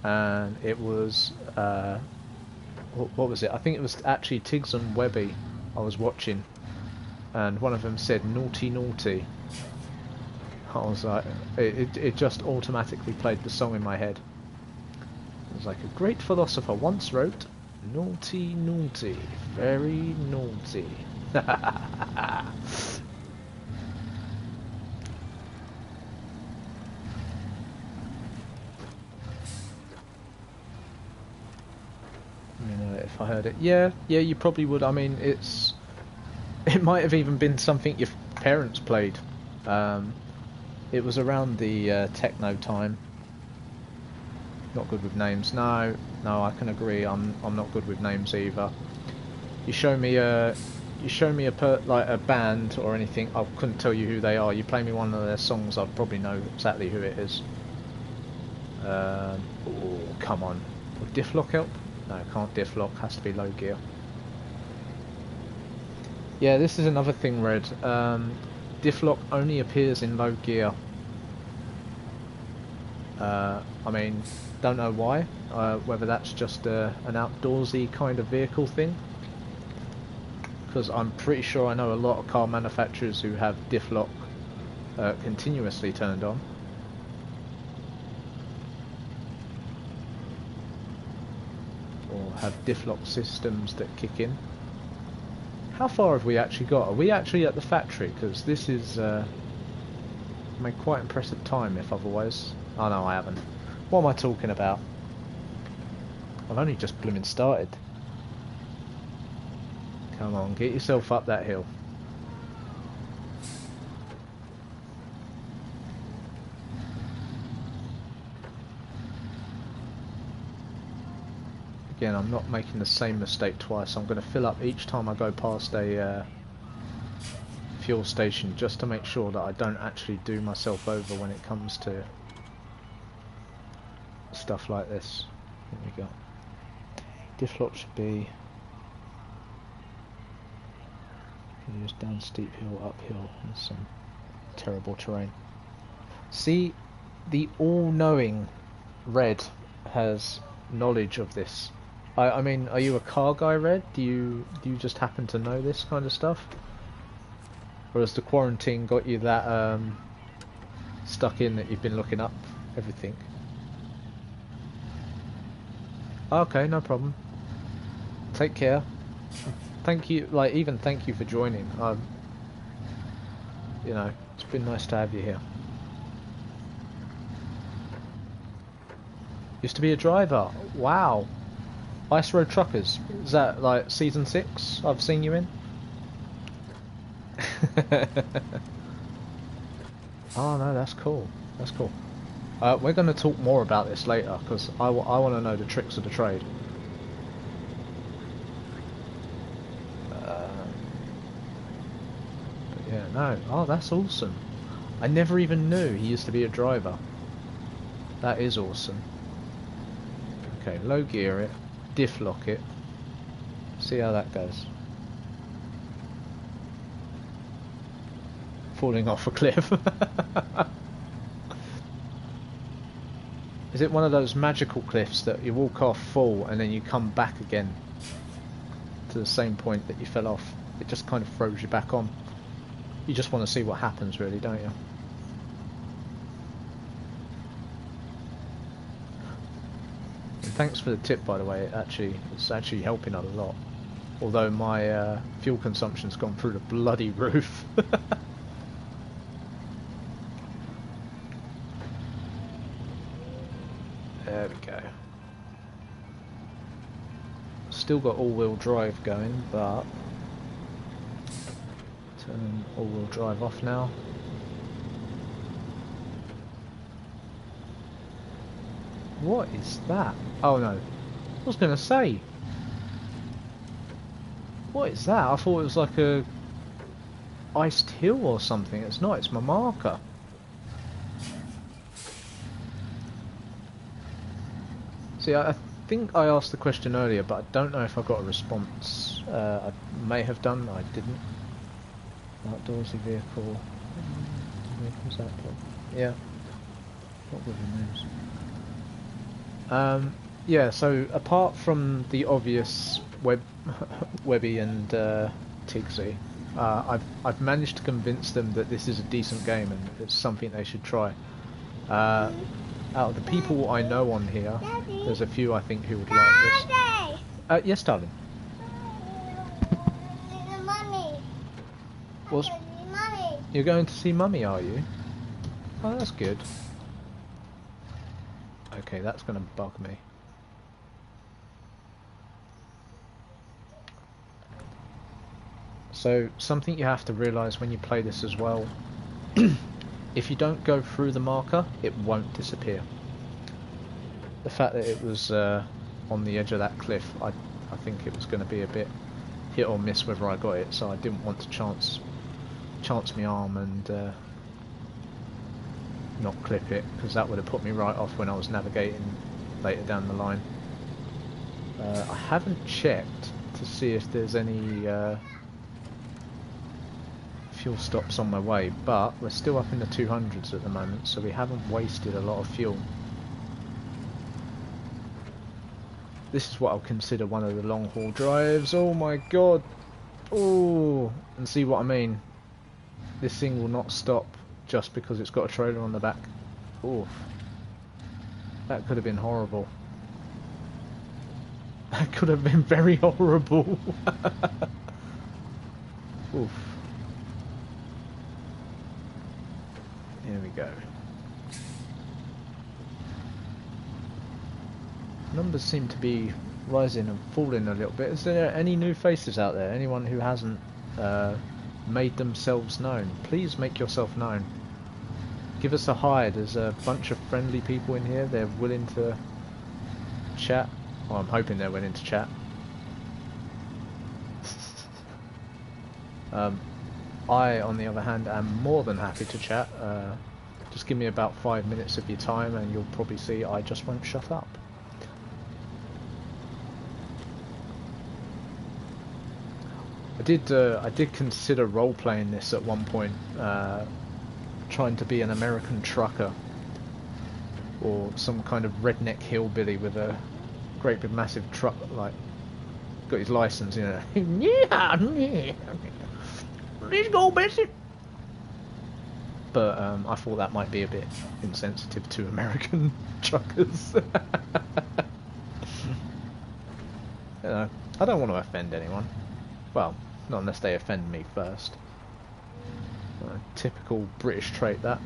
And it was, what was it? I think it was actually Tiggs and Webby I was watching. And one of them said, naughty, naughty. I was like, it just automatically played the song in my head. It was like, a great philosopher once wrote, naughty, naughty, very naughty. You know, if I heard it, yeah, you probably would. I mean, it might have even been something your parents played. It was around the techno time. Not good with names. No, I can agree. I'm not good with names either. You show me a band or anything, I couldn't tell you who they are. You play me one of their songs, I'd probably know exactly who it is. Oh, come on. Would diff lock help? No, can't diff lock. Has to be low gear. Yeah, this is another thing, Red. Diff lock only appears in low gear. I mean, don't know why. Whether that's just an outdoorsy kind of vehicle thing. Because I'm pretty sure I know a lot of car manufacturers who have diff lock continuously turned on. Or have diff lock systems that kick in. How far have we actually got? Are we actually at the factory? Because this is made quite impressive time if otherwise. Oh no, I haven't. What am I talking about? I've only just blooming started. Come on, get yourself up that hill. Again, I'm not making the same mistake twice. I'm going to fill up each time I go past a fuel station, just to make sure that I don't actually do myself over when it comes to stuff like this. Here we go. Diff lock should be just down steep hill, uphill, and some terrible terrain. See, the all-knowing Red has knowledge of this. I mean, are you a car guy, Red? Do you just happen to know this kind of stuff? Or has the quarantine got you that stuck in that you've been looking up everything? Okay, no problem. Take care. Thank you, even thank you for joining. You know, it's been nice to have you here. Used to be a driver. Wow. Ice Road Truckers. Is that like season 6 I've seen you in? Oh no, that's cool. That's cool. We're going to talk more about this later, because I want to know the tricks of the trade. But yeah, no. Oh, that's awesome. I never even knew he used to be a driver. That is awesome. Okay, low gear it, diff lock it. See how that goes. Falling off a cliff. Is it one of those magical cliffs that you walk off full and then you come back again to the same point that you fell off? It just kind of throws you back on. You just want to see what happens, really, don't you? And thanks for the tip, by the way. It's actually helping out a lot. Although my fuel consumption's gone through the bloody roof. There we go. Still got all-wheel drive going, but turn all-wheel drive off now. What is that? Oh no, I was gonna say, what is that? I thought it was like a iced hill or something. It's not, it's my marker. See, I think I asked the question earlier, but I don't know if I got a response. I may have done, I didn't. Outdoorsy vehicle. Vehicle's that for? Yeah. What were the names? Yeah, so apart from the obvious Webby and Tigsy, I've managed to convince them that this is a decent game and it's something they should try. Out of the people I know on here, there's a few I think who would like this. Yes, darling. Mommy. What's... Mommy. You're going to see Mummy, are you? Oh, that's good. Okay, that's going to bug me. So, something you have to realise when you play this as well, if you don't go through the marker, it won't disappear. The fact that it was on the edge of that cliff, I think it was going to be a bit hit or miss whether I got it, so I didn't want to chance my arm and not clip it, because that would have put me right off when I was navigating later down the line. I haven't checked to see if there's any fuel stops on my way, but we're still up in the 200s at the moment, so we haven't wasted a lot of fuel. This is what I'll consider one of the long haul drives. Oh my god! Oh, and see what I mean? This thing will not stop just because it's got a trailer on the back. Oof. That could have been horrible. That could have been very horrible. Oof. Here we go. Numbers seem to be rising and falling a little bit. Is there any new faces out there? Anyone who hasn't made themselves known? Please make yourself known. Give us a hi. There's a bunch of friendly people in here. They're willing to chat. Well, I'm hoping they're willing to chat. I, on the other hand, am more than happy to chat. Just give me about 5 minutes of your time and you'll probably see I just won't shut up. I did consider role-playing this at one point, trying to be an American trucker or some kind of redneck hillbilly with a great big massive truck, like got his license, you know. Yeah, let's go, Bessie. But I thought that might be a bit insensitive to American truckers. You know, I don't want to offend anyone. Well, not unless they offend me first. Typical British trait, that.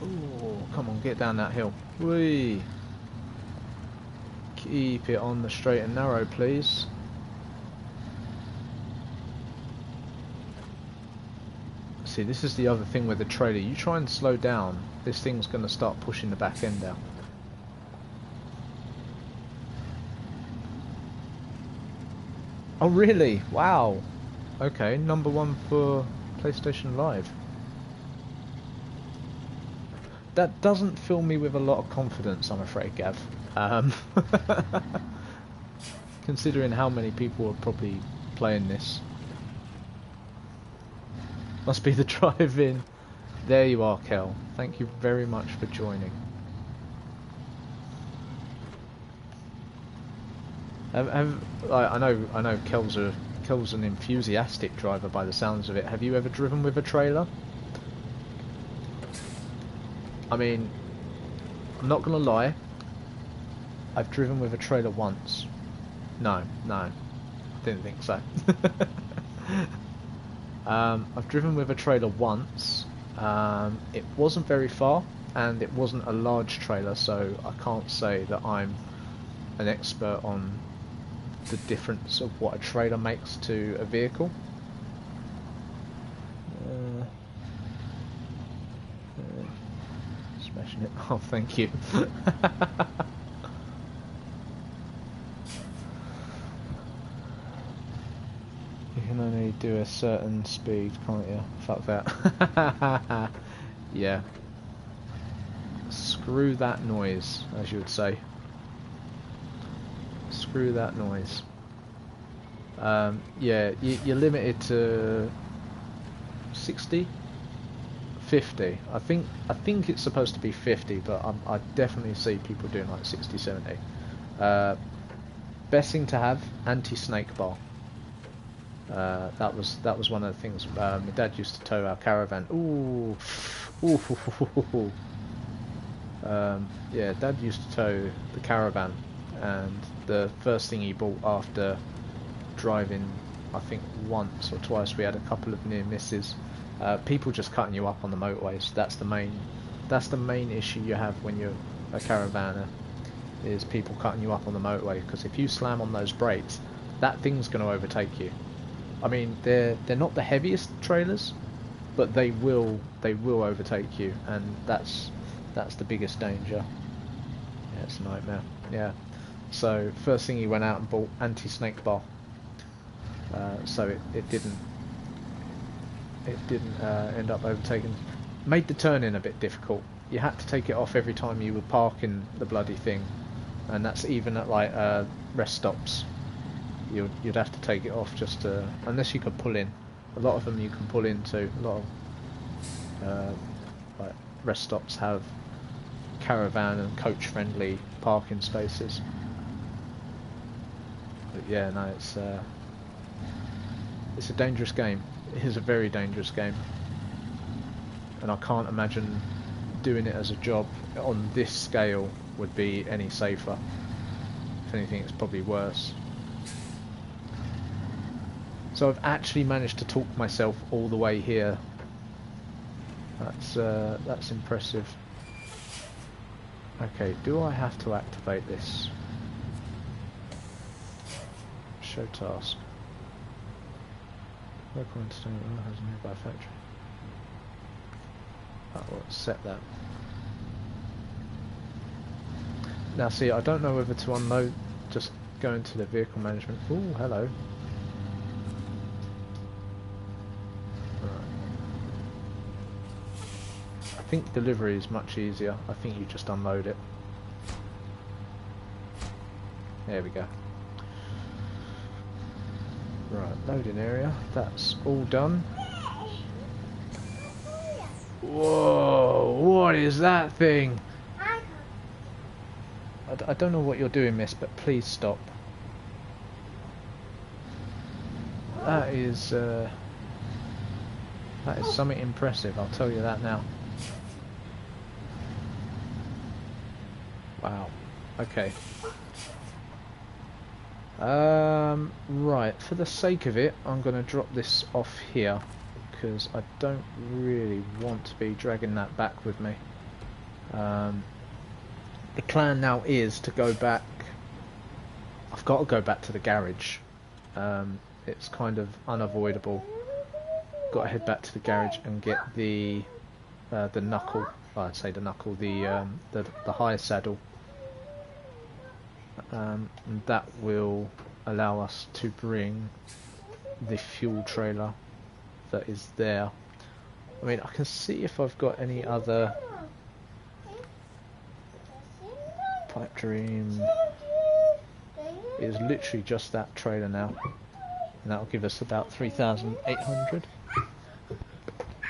Oh, come on, get down that hill. Whee! Keep it on the straight and narrow, please. See, this is the other thing with the trailer. You try and slow down, this thing's going to start pushing the back end out. Oh really? Wow. Okay, #1 for PlayStation Live. That doesn't fill me with a lot of confidence, I'm afraid, Gav. Considering how many people are probably playing this. Must be the drive-in. There you are, Kel. Thank you very much for joining. I know Kel's an enthusiastic driver by the sounds of it. Have you ever driven with a trailer? I mean, I'm not gonna lie. I've driven with a trailer once. No, didn't think so. I've driven with a trailer once. It wasn't very far, and it wasn't a large trailer, so I can't say that I'm an expert on the difference of what a trailer makes to a vehicle. Smashing it. Oh, thank you. You can only do a certain speed, can't you? Fuck that. Yeah. Screw that noise, as you would say. Screw that noise. Yeah, you're limited to 60, 50. I think it's supposed to be 50, but I definitely see people doing like 60, 70. Best thing to have, anti-snake bar. That was one of the things. My dad used to tow our caravan. Ooh. Yeah, Dad used to tow the caravan, and the first thing he bought after driving, I think once or twice, we had a couple of near misses. People just cutting you up on the motorways. That's the main issue you have when you're a caravaner, is people cutting you up on the motorway. Because if you slam on those brakes, that thing's going to overtake you. I mean, they're not the heaviest trailers, but they will overtake you, and that's the biggest danger. Yeah, it's a nightmare. Yeah. So first thing he went out and bought anti-snake bar. So it didn't end up overtaking. Made the turning a bit difficult. You had to take it off every time you were parking the bloody thing, and that's even at like rest stops. You'd have to take it off just to, unless you could pull in. A lot of them you can pull into. A lot of like rest stops have caravan and coach friendly parking spaces. But yeah, no, it's a dangerous game. It is a very dangerous game, and I can't imagine doing it as a job on this scale would be any safer. If anything, it's probably worse. So I've actually managed to talk myself all the way here. That's impressive. Okay, do I have to activate this? Show task. Local entertainment has a nearby factory. I'll set that. Now see, I don't know whether to unload, just go into the vehicle management. Oh, hello. Right. I think delivery is much easier. I think you just unload it. There we go. Right, loading area. That's all done. Whoa, what is that thing? I don't know what you're doing, miss, but please stop. That is something impressive, I'll tell you that now. Wow. Okay. Right, for the sake of it, I'm going to drop this off here, because I don't really want to be dragging that back with me. The plan now is to go back. I've got to go back to the garage. It's kind of unavoidable. Got to head back to the garage and get the knuckle. Oh, I'd say the knuckle, the high saddle. And that will allow us to bring the fuel trailer that is there. I mean, I can see if I've got any other pipe dream. It is literally just that trailer now, and that'll give us about 3,800.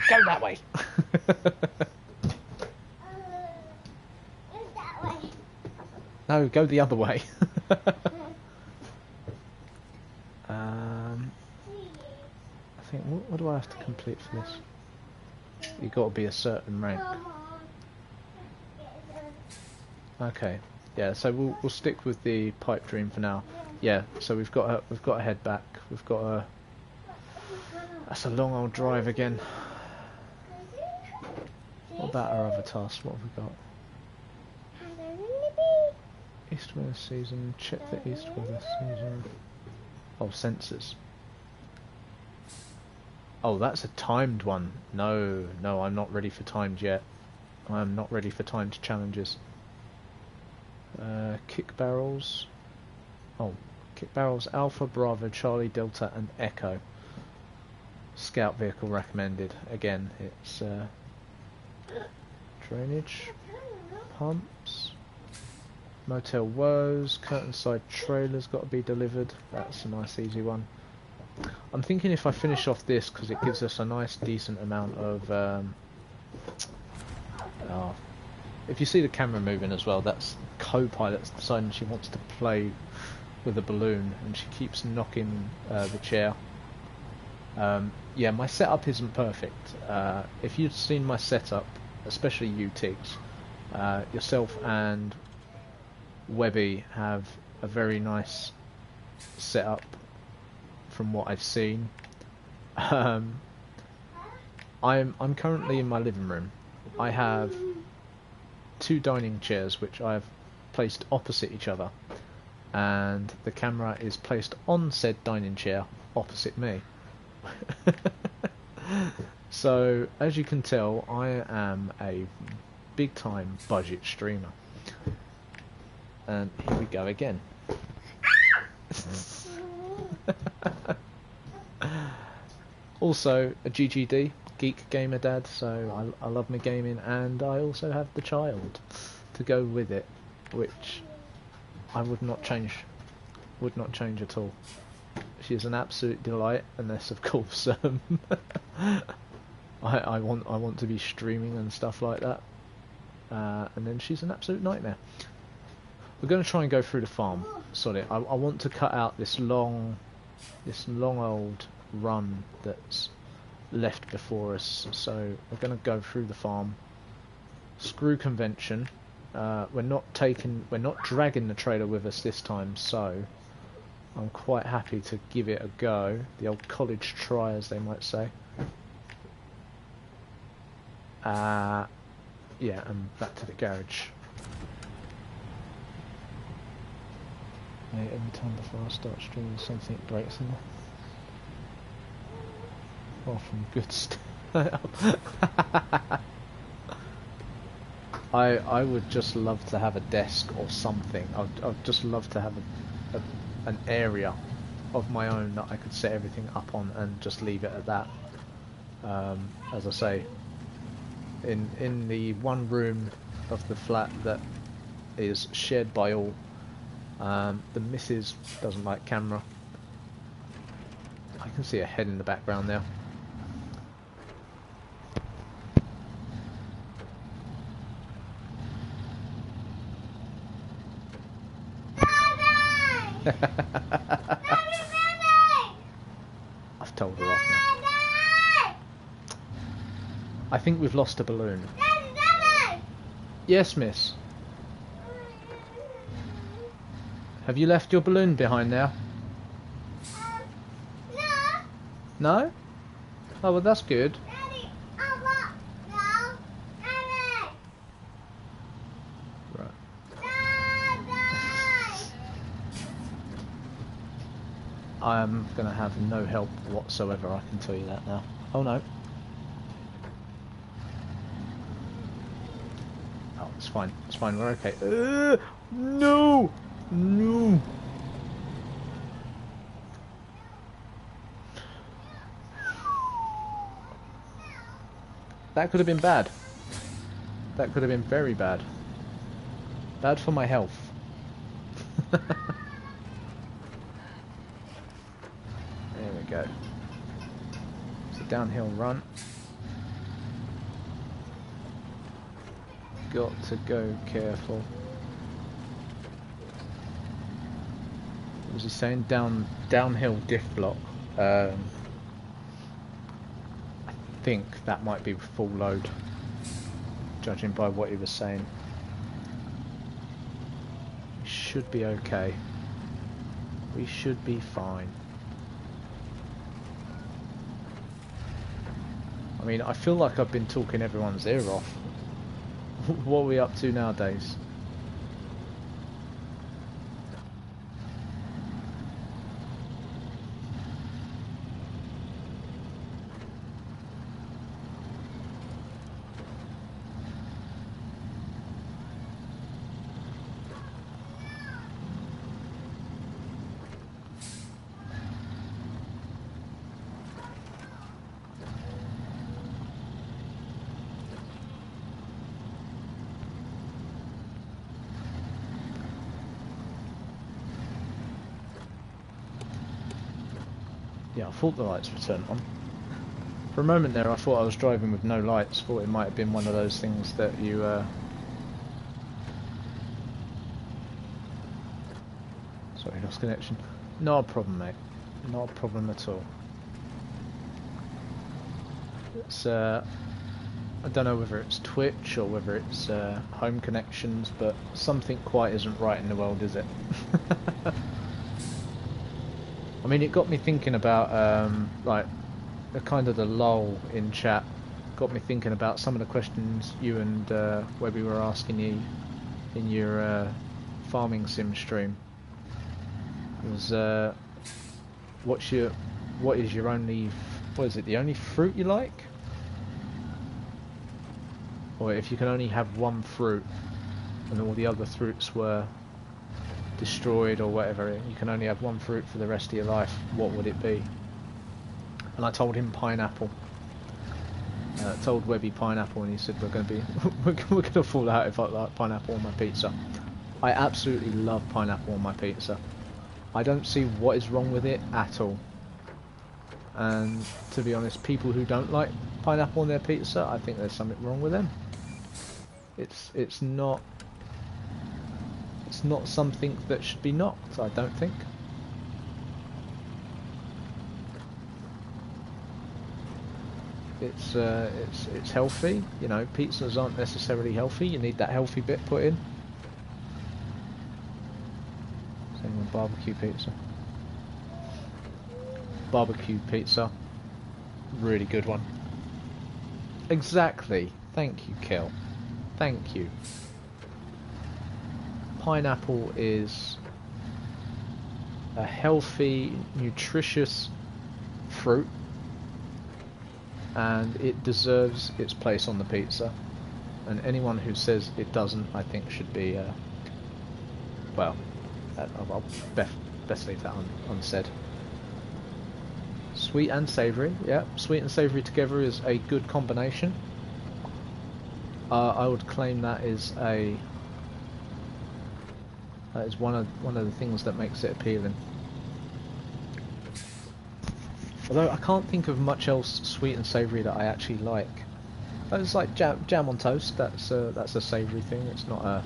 Go that way. No, go the other way. I think, what do I have to complete for this? You've got to be a certain rank. Okay, yeah. So we'll stick with the pipe dream for now. Yeah. So we've got to head back. We've got a. That's a long old drive again. What about our other tasks? What have we got? East weather season. Check the east weather season. Oh, sensors. Oh, that's a timed one. No, I'm not ready for timed yet. I'm not ready for timed challenges. Kick barrels. Oh, kick barrels. Alpha, Bravo, Charlie, Delta, and Echo. Scout vehicle recommended. Again, it's drainage, pumps. Motel woes, curtain side trailers got to be delivered. That's a nice easy one. I'm thinking if I finish off this, because it gives us a nice decent amount of if you see the camera moving as well, that's co-pilot's deciding she wants to play with a balloon and she keeps knocking the chair. Yeah, my setup isn't perfect. If you'd seen my setup, especially you Tiggs, yourself and Webby have a very nice setup from what I've seen. I'm currently in my living room. I have 2 dining chairs which I've placed opposite each other, and the camera is placed on said dining chair opposite me. So as you can tell, I am a big time budget streamer. And here we go again. Also a GGD, Geek Gamer Dad, so I love my gaming, and I also have the child to go with it, which I would not change at all. She is an absolute delight, unless of course I want to be streaming and stuff like that, and then she's an absolute nightmare. We're going to try and go through the farm. Sorry, I want to cut out this long old run that's left before us. So we're going to go through the farm. Screw convention. We're not dragging the trailer with us this time, so I'm quite happy to give it a go. The old college try, as they might say. Yeah, and back to the garage. Mate, every time before I start streaming something breaks in there. Well, from good stuff. I would just love to have a desk or something. I'd just love to have an area of my own that I could set everything up on and just leave it at that. As I say, in the one room of the flat that is shared by all, the missus doesn't like camera. I can see a head in the background now. I've told her off now. I think we've lost a balloon. Yes, miss. Have you left your balloon behind now? No. No? Oh, well, that's good. Daddy, no. Daddy. Right. Daddy. I'm going to have no help whatsoever, I can tell you that now. Oh, no. Oh, it's fine. It's fine. We're okay. No! No! That could have been bad. That could have been very bad. Bad for my health. There we go. It's a downhill run. Got to go careful. What was he saying? Downhill diff block. I think that might be full load, judging by what he was saying. We should be okay. We should be fine. I mean, I feel like I've been talking everyone's ear off. What are we up to nowadays? Yeah, I thought the lights were turned on. For a moment there I thought I was driving with no lights, thought it might have been one of those things that you sorry, lost connection. Not a problem, mate. Not a problem at all. It's I don't know whether it's Twitch or whether it's home connections, but something quite isn't right in the world, is it? I mean, it got me thinking about like the kind of the lull in chat. Got me thinking about some of the questions you and Webby were asking you in your farming sim stream. It was what is your only, what is it, the only fruit you like? Or if you can only have one fruit and all the other fruits were destroyed or whatever, you can only have one fruit for the rest of your life, what would it be? And I told him pineapple. Told Webby pineapple, and he said we're going to be we're going to fall out if I like pineapple on my pizza. I absolutely love pineapple on my pizza. I don't see what is wrong with it at all. And to be honest, people who don't like pineapple on their pizza, I think there's something wrong with them. It's not something that should be knocked, I don't think. It's healthy, you know. Pizzas aren't necessarily healthy. You need that healthy bit put in. Same with barbecue pizza. Barbecue pizza, really good one. Exactly. Thank you, Kel. Thank you. Pineapple is a healthy, nutritious fruit, and it deserves its place on the pizza. and anyone who says it doesn't, I think should be, well, I'll best leave that unsaid. Sweet and savoury, yeah. Sweet and savoury together is a good combination. I would claim that is one of the things that makes it appealing. Although I can't think of much else sweet and savoury that I actually like. It's like jam on toast. That's a savoury thing. It's not a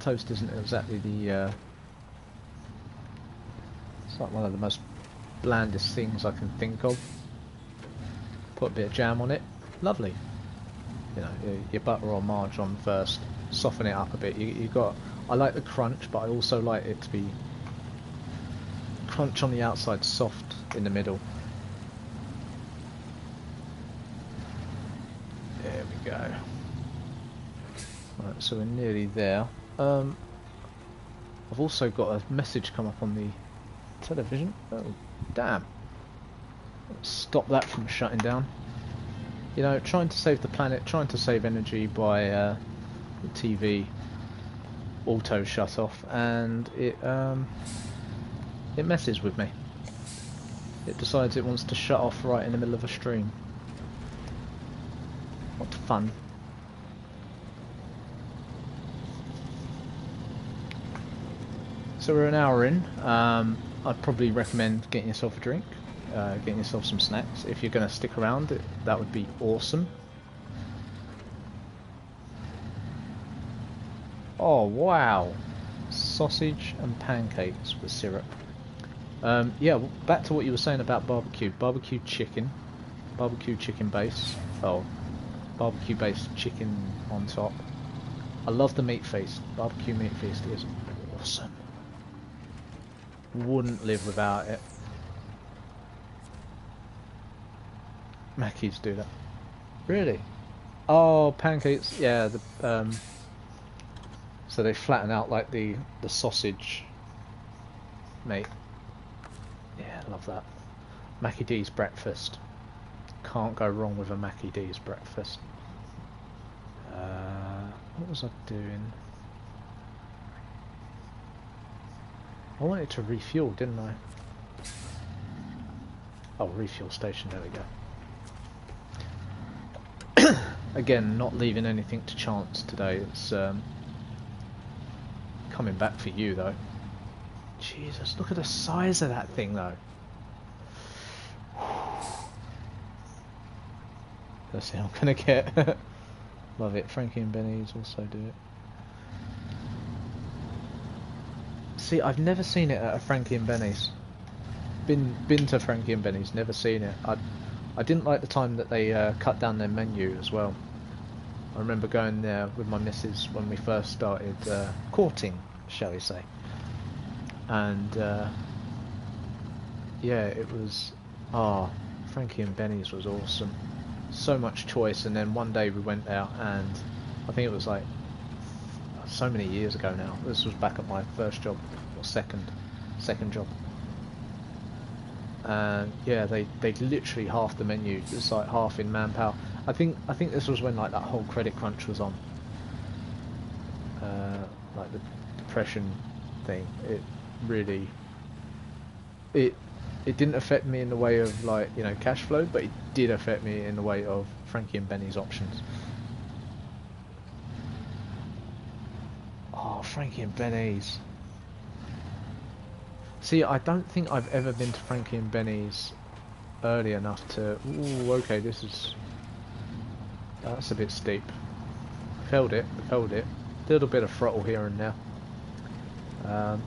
toast. Isn't exactly the. It's like one of the most blandest things I can think of. Put a bit of jam on it. Lovely. You know, your butter or margarine first. Soften it up a bit. You got. I like the crunch, but I also like it to be crunch on the outside, soft in the middle. There we go. Right, so we're nearly there. I've also got a message come up on the television. Oh, damn. Stop that from shutting down. You know, trying to save the planet, trying to save energy by the TV auto shut off, and it messes with me. It decides it wants to shut off right in the middle of a stream. What fun. So we're an hour in. I'd probably recommend getting yourself a drink, getting yourself some snacks. If you're going to stick around, that would be awesome. Oh wow, sausage and pancakes with syrup. Yeah, back to what you were saying about barbecue chicken base. Oh, barbecue based chicken on top. I love the meat feast. Barbecue meat feast is awesome. Wouldn't live without it. Mackies do that. Really? Oh, pancakes. Yeah, so they flatten out like the sausage, mate. Yeah, love that. Mackie D's breakfast. Can't go wrong with a Mackie D's breakfast. What was I doing? I wanted to refuel, didn't I? Oh, refuel station, there we go. Again, not leaving anything to chance today. It's coming back for you, though. Jesus, look at the size of that thing, though. Let's see, I'm gonna get. Love it. Frankie and Benny's also do it. See, I've never seen it at a Frankie and Benny's. Been to Frankie and Benny's, never seen it. I didn't like the time that they cut down their menu as well. I remember going there with my missus when we first started courting, shall we say. And yeah, it was Frankie and Benny's was awesome. So much choice, and then one day we went out, and I think it was like so many years ago now. This was back at my first job, or second job. And yeah, they literally halved the menu. It's like half in manpower. I think this was when like that whole credit crunch was on, like the depression thing. It really it didn't affect me in the way of, like, you know, cash flow, but it did affect me in the way of Frankie and Benny's options. Oh, Frankie and Benny's. See, I don't think I've ever been to Frankie and Benny's early enough to... Ooh, okay, that's a bit steep. Felt it. Little bit of throttle here and there. I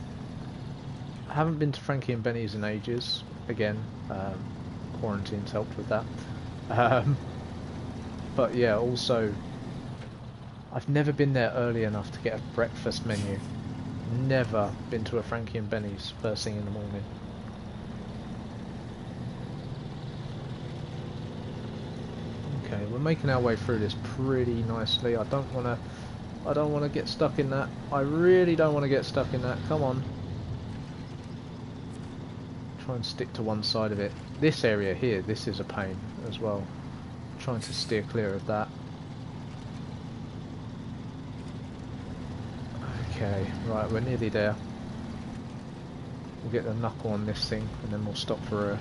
haven't been to Frankie and Benny's in ages. Again, quarantine's helped with that. But yeah, also, I've never been there early enough to get a breakfast menu. Never been to a Frankie and Benny's first thing in the morning. Okay, we're making our way through this pretty nicely. I don't want to get stuck in that. I really don't want to get stuck in that. Come on. Try and stick to one side of it. This area here, this is a pain as well. Trying to steer clear of that. Okay, right, we're nearly there. We'll get the knuckle on this thing, and then we'll stop for a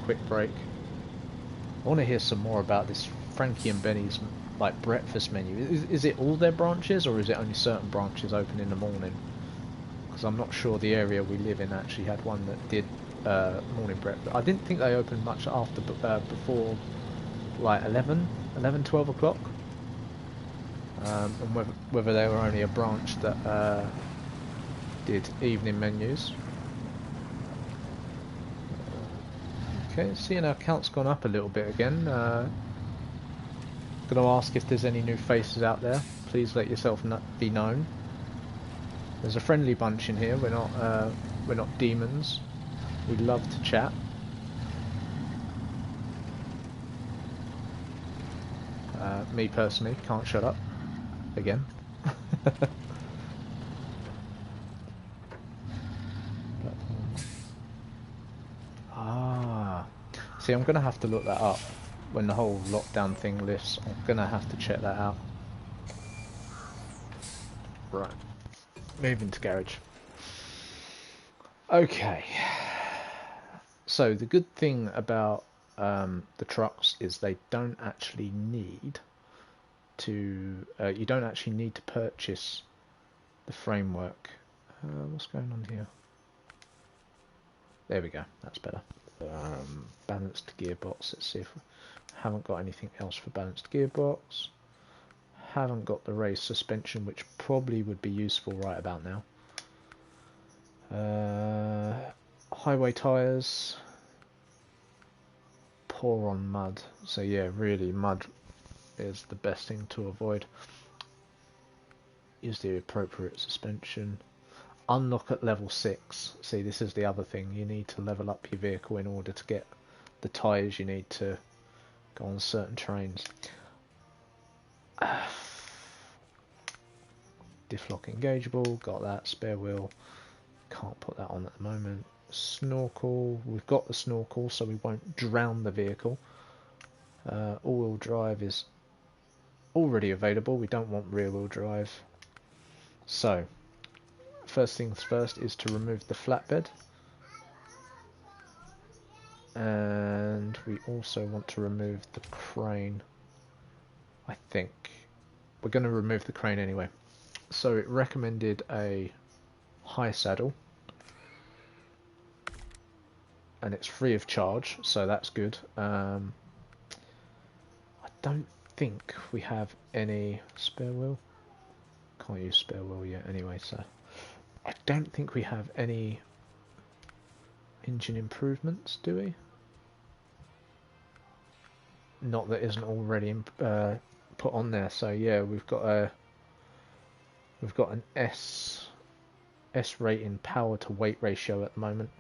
quick break. I want to hear some more about this Frankie and Benny's like breakfast menu. Is it all their branches, or is it only certain branches open in the morning? Because I'm not sure the area we live in actually had one that did morning breakfast. I didn't think they opened much after before like 12 o'clock. And whether they were only a branch that did evening menus. Okay, seeing our count's gone up a little bit again. Gonna ask if there's any new faces out there. Please let yourself be known. There's a friendly bunch in here. We're not demons. We love to chat. Me personally can't shut up. Again. See, I'm gonna have to look that up when the whole lockdown thing lifts. I'm gonna have to check that out. Right, moving to garage. Okay, so the good thing about the trucks is they don't actually need to. You don't actually need to purchase the framework. What's going on here? There we go. That's better. Balanced gearbox. Let's see if we haven't got anything else for balanced gearbox. Haven't got the raised suspension, which probably would be useful right about now. Highway tyres. Poor on mud. So yeah, really mud is the best thing to avoid. Use the appropriate suspension. Unlock at level 6. See, this is the other thing. You need to level up your vehicle in order to get the tyres you need to go on certain terrains. Diff lock engageable, got that. Spare wheel, can't put that on at the moment. Snorkel, we've got the snorkel so we won't drown the vehicle. All-wheel drive is already available, we don't want rear-wheel drive. So, first things first is to remove the flatbed. And we also want to remove the crane. I think we're going to remove the crane anyway. So it recommended a high saddle. And it's free of charge, so that's good. I don't think we have any spare wheel. Can't use spare wheel yet anyway, so I don't think we have any engine improvements, do we? Not that isn't already put on there. So yeah, we've got an S rating power to weight ratio at the moment.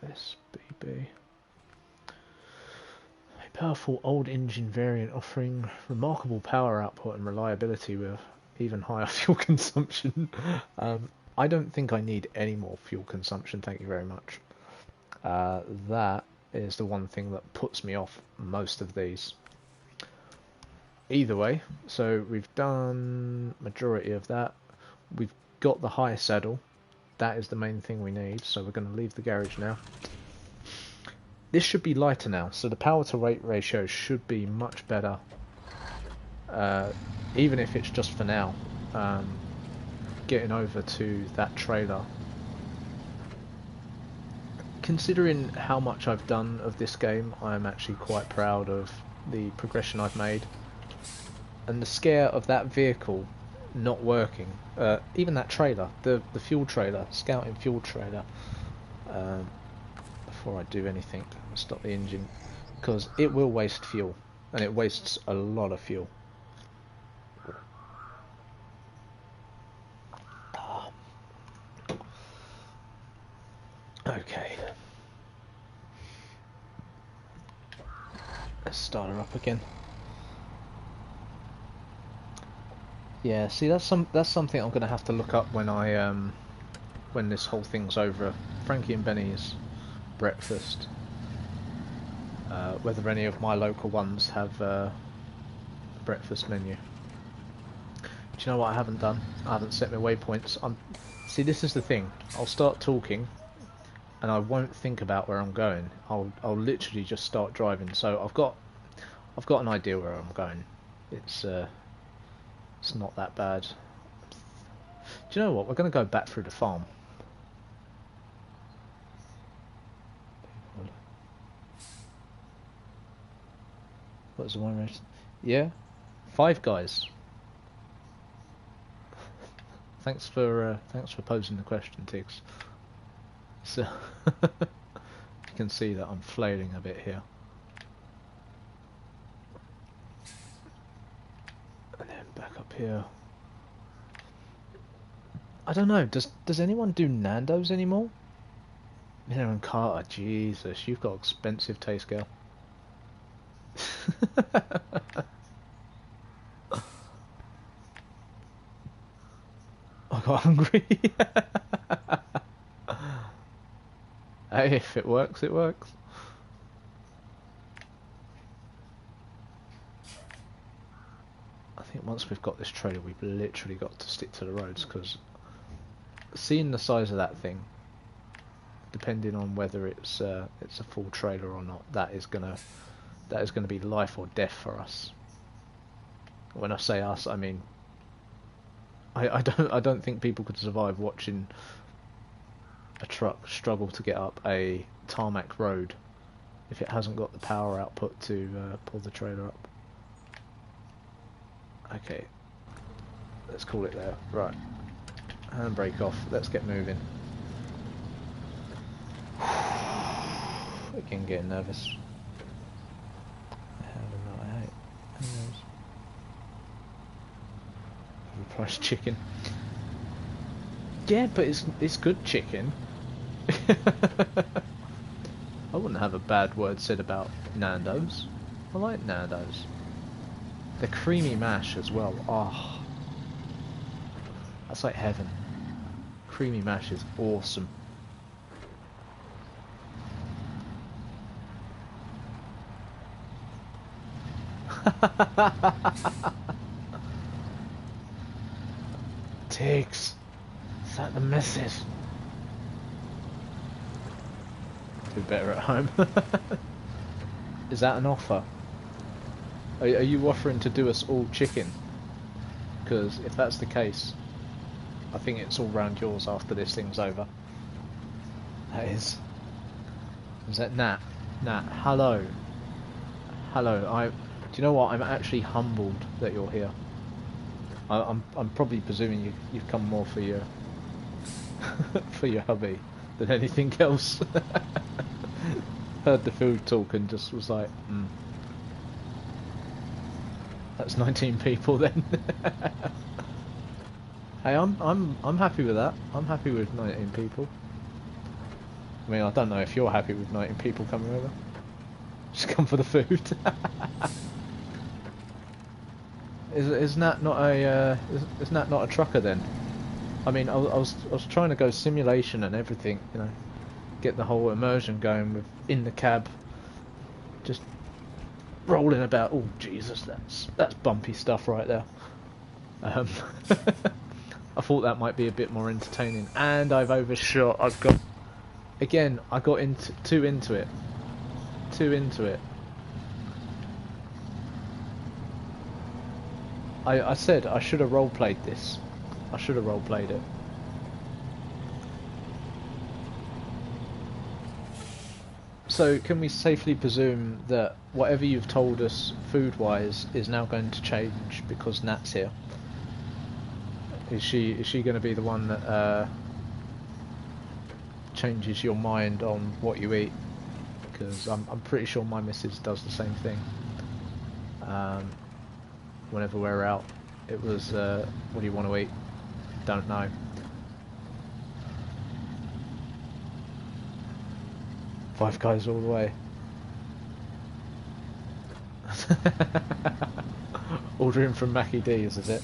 SBB. A powerful old engine variant offering remarkable power output and reliability with even higher fuel consumption. I don't think I need any more fuel consumption, thank you very much. That is the one thing that puts me off most of these. Either way, so we've done majority of that. We've got the high saddle. That is the main thing we need, so we're going to leave the garage now. This should be lighter now, so the power to weight ratio should be much better, even if it's just for now. Getting over to that trailer. Considering how much I've done of this game, I'm actually quite proud of the progression I've made. And the scare of that vehicle not working, even that trailer, the fuel trailer, scouting fuel trailer, before I do anything, stop the engine, because it will waste fuel, and it wastes a lot of fuel. Okay. Let's start her up again. Yeah, see, that's something I'm gonna have to look up when I when this whole thing's over. Frankie and Benny's breakfast. Whether any of my local ones have a breakfast menu. Do you know what I haven't done? I haven't set my waypoints. See, this is the thing. I'll start talking, and I won't think about where I'm going. I'll literally just start driving. So I've got an idea where I'm going. It's not that bad. Do you know what? We're going to go back through the farm. What's the one race? Yeah, 5 guys. Thanks for posing the question, Tiggs. So you can see that I'm flailing a bit here. And then back up here. I don't know. Does anyone do Nando's anymore? Miller and Carter, Jesus, you've got expensive taste, girl. I got hungry. Hey, if it works, it works. I think once we've got this trailer, we've literally got to stick to the roads, because seeing the size of that thing, depending on whether it's a full trailer or not, that is gonna be life or death for us. When I say us, I mean I don't think people could survive watching a truck struggle to get up a tarmac road if it hasn't got the power output to pull the trailer up. Okay, let's call it there. Right, handbrake off. Let's get moving. Again, getting nervous. I hate. Overpriced chicken. Yeah, but it's good chicken. I wouldn't have a bad word said about Nando's. I like Nando's. The creamy mash as well. Oh, that's like heaven. Creamy mash is awesome. Tiggs, is that the missus? Do better at home. Is that an offer? Are you offering to do us all chicken? Because if that's the case, I think it's all round yours after this thing's over. That is. Is that Nat? Nat, hello. Hello. Do you know what? I'm actually humbled that you're here. I'm probably presuming you've come more for your for your hubby than anything else. Heard the food talk and just was like, that's 19 people then. Hey, I'm happy with that. I'm happy with 19 people. I mean, I don't know if you're happy with 19 people coming over. Just come for the food. Isn't that not a trucker then? I mean, I was trying to go simulation and everything, you know, get the whole immersion going with in the cab, just rolling about. Oh Jesus, that's bumpy stuff right there. I thought that might be a bit more entertaining, and I've overshot. I got too into it. I said I should have role-played this. I should have role-played it. So can we safely presume that whatever you've told us food-wise is now going to change because Nat's here? Is she going to be the one that changes your mind on what you eat? Because I'm pretty sure my missus does the same thing. Whenever we're out, it was, what do you want to eat? Don't know. Five Guys all the way. Ordering from Mackie D's, is it?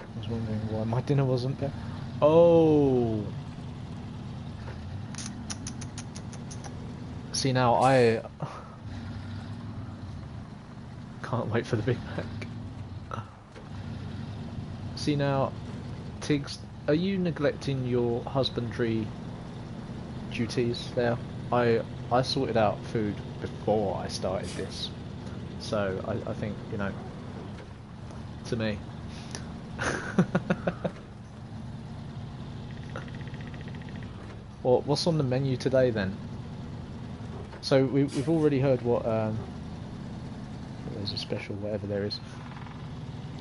I was wondering why my dinner wasn't there. Oh! See now, Can't wait for the Big Mac. See now, Tiggs, are you neglecting your husbandry duties there? I sorted out food before I started this, so I think, you know, to me. Well, what's on the menu today then? So we've already heard what there's a special whatever there is.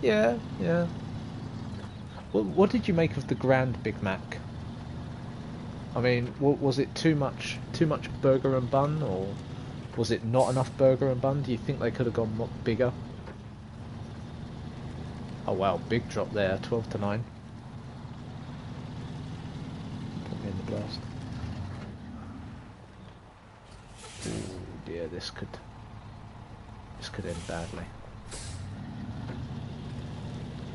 Yeah, yeah. What did you make of the Grand Big Mac? I mean, was it too much burger and bun, or was it not enough burger and bun? Do you think they could have gone bigger? Oh wow, big drop there, 12 to 9. Put me in the blast. Ooh dear, this could end badly.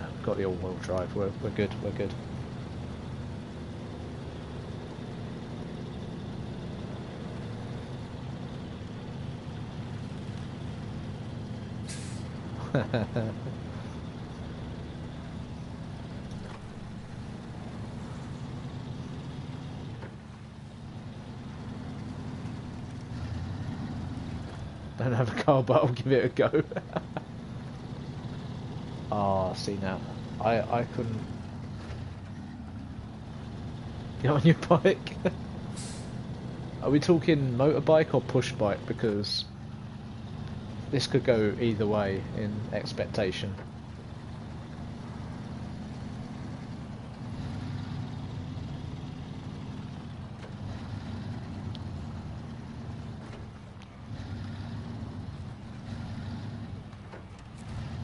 Oh, we've got the all-wheel drive. We're good. We're good. Don't have a car, but I'll give it a go. Ah, see now, I couldn't get on your bike. Are we talking motorbike or push bike? Because this could go either way in expectation.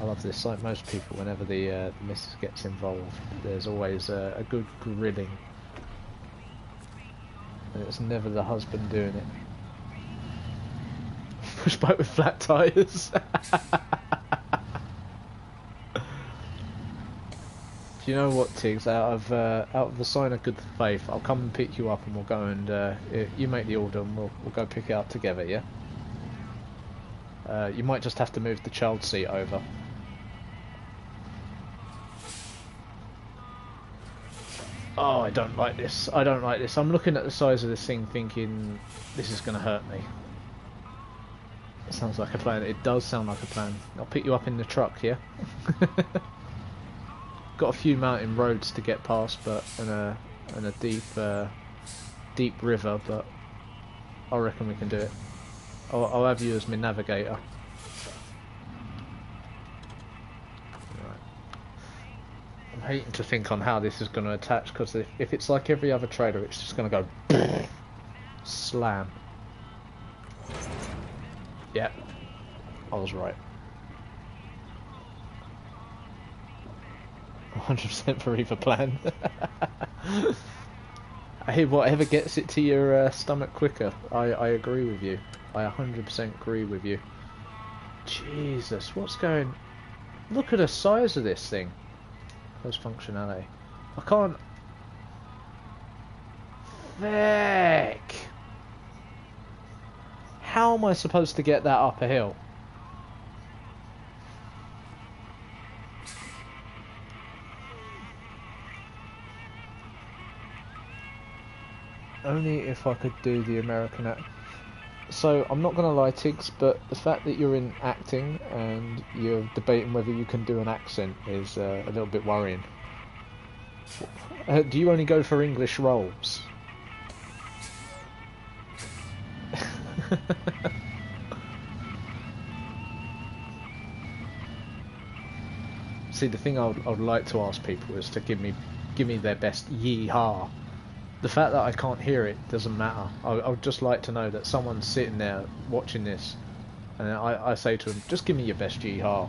I love this. Like most people, whenever the missus gets involved, there's always a good grilling. And it's never the husband doing it. Push bike with flat tyres. Do you know what, Tiggs? Out of the sign of good faith, I'll come and pick you up, and we'll go and you make the order, and we'll go pick it up together. Yeah. You might just have to move the child seat over. Oh, I don't like this. I don't like this. I'm looking at the size of this thing thinking, this is going to hurt me. It sounds like a plan. It does sound like a plan. I'll pick you up in the truck, yeah? Got a few mountain roads to get past, but and a deep river, but I reckon we can do it. I'll have you as my navigator. I'm hating to think on how this is going to attach, because if it's like every other trailer, it's just going to go slam. Yeah, I was right. 100% for either plan. Hey, whatever gets it to your stomach quicker. I agree with you. I 100% agree with you. Jesus, what's going... Look at the size of this thing. Close functionality. I can't... Feck! How am I supposed to get that up a hill? Only if I could do the American act. So, I'm not going to lie, Tiggs, but the fact that you're in acting and you're debating whether you can do an accent is a little bit worrying. Do you only go for English roles? See, the thing I would like to ask people is to give me their best yee-haw. The fact that I can't hear it doesn't matter. I would just like to know that someone's sitting there watching this, and I say to them, just give me your best yee-haw,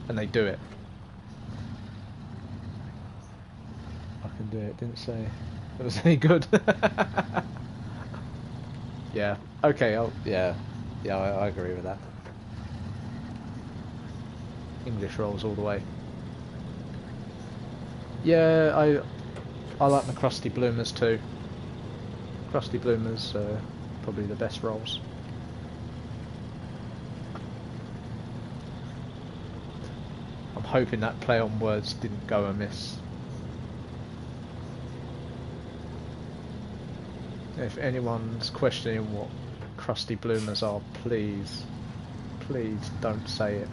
and they do it. I can do it. Didn't say it was any good. Yeah. Okay. Yeah. I agree with that. English rolls all the way. Yeah, I like my crusty bloomers too. Crusty bloomers probably the best rolls. I'm hoping that play on words didn't go amiss. If anyone's questioning what crusty bloomers are, please don't say it.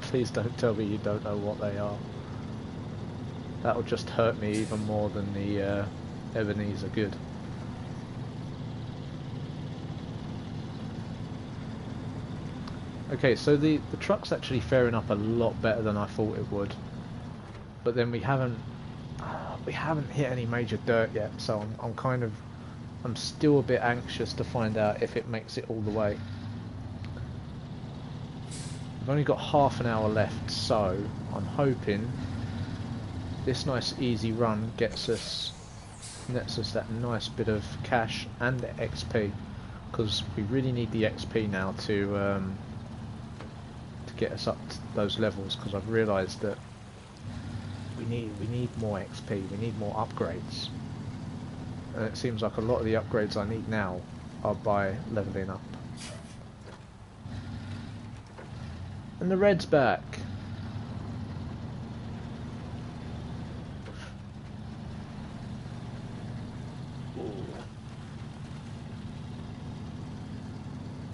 Please don't tell me you don't know what they are. That'll just hurt me even more than the Ebenezer good. Okay, so the truck's actually faring up a lot better than I thought it would. But then we haven't hit any major dirt yet, so I'm still a bit anxious to find out if it makes it all the way. We've only got half an hour left, so I'm hoping this nice easy run nets us that nice bit of cash and the XP, because we really need the XP now to get us up to those levels, because I've realised that we need more XP, we need more upgrades, and it seems like a lot of the upgrades I need now are by levelling up. And the red's back.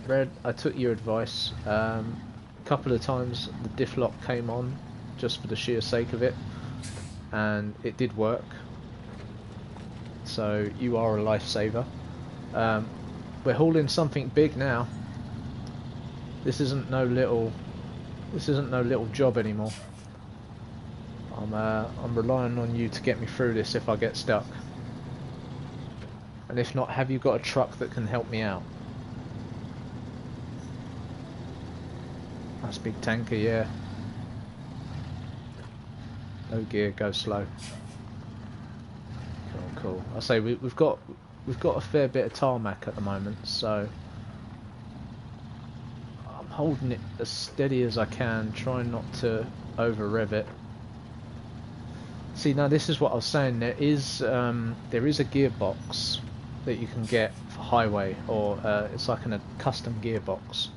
Red, I took your advice. A couple of times the diff lock came on just for the sheer sake of it, and it did work. So you are a lifesaver. We're hauling something big now. This isn't no little job anymore. I'm relying on you to get me through this if I get stuck. And if not, have you got a truck that can help me out? That's a big tanker, yeah. No gear, go slow. Cool. I say we've got a fair bit of tarmac at the moment, so I'm holding it as steady as I can, trying not to over rev it. See, now this is what I was saying. There is a gearbox that you can get for highway, or it's like a custom gearbox,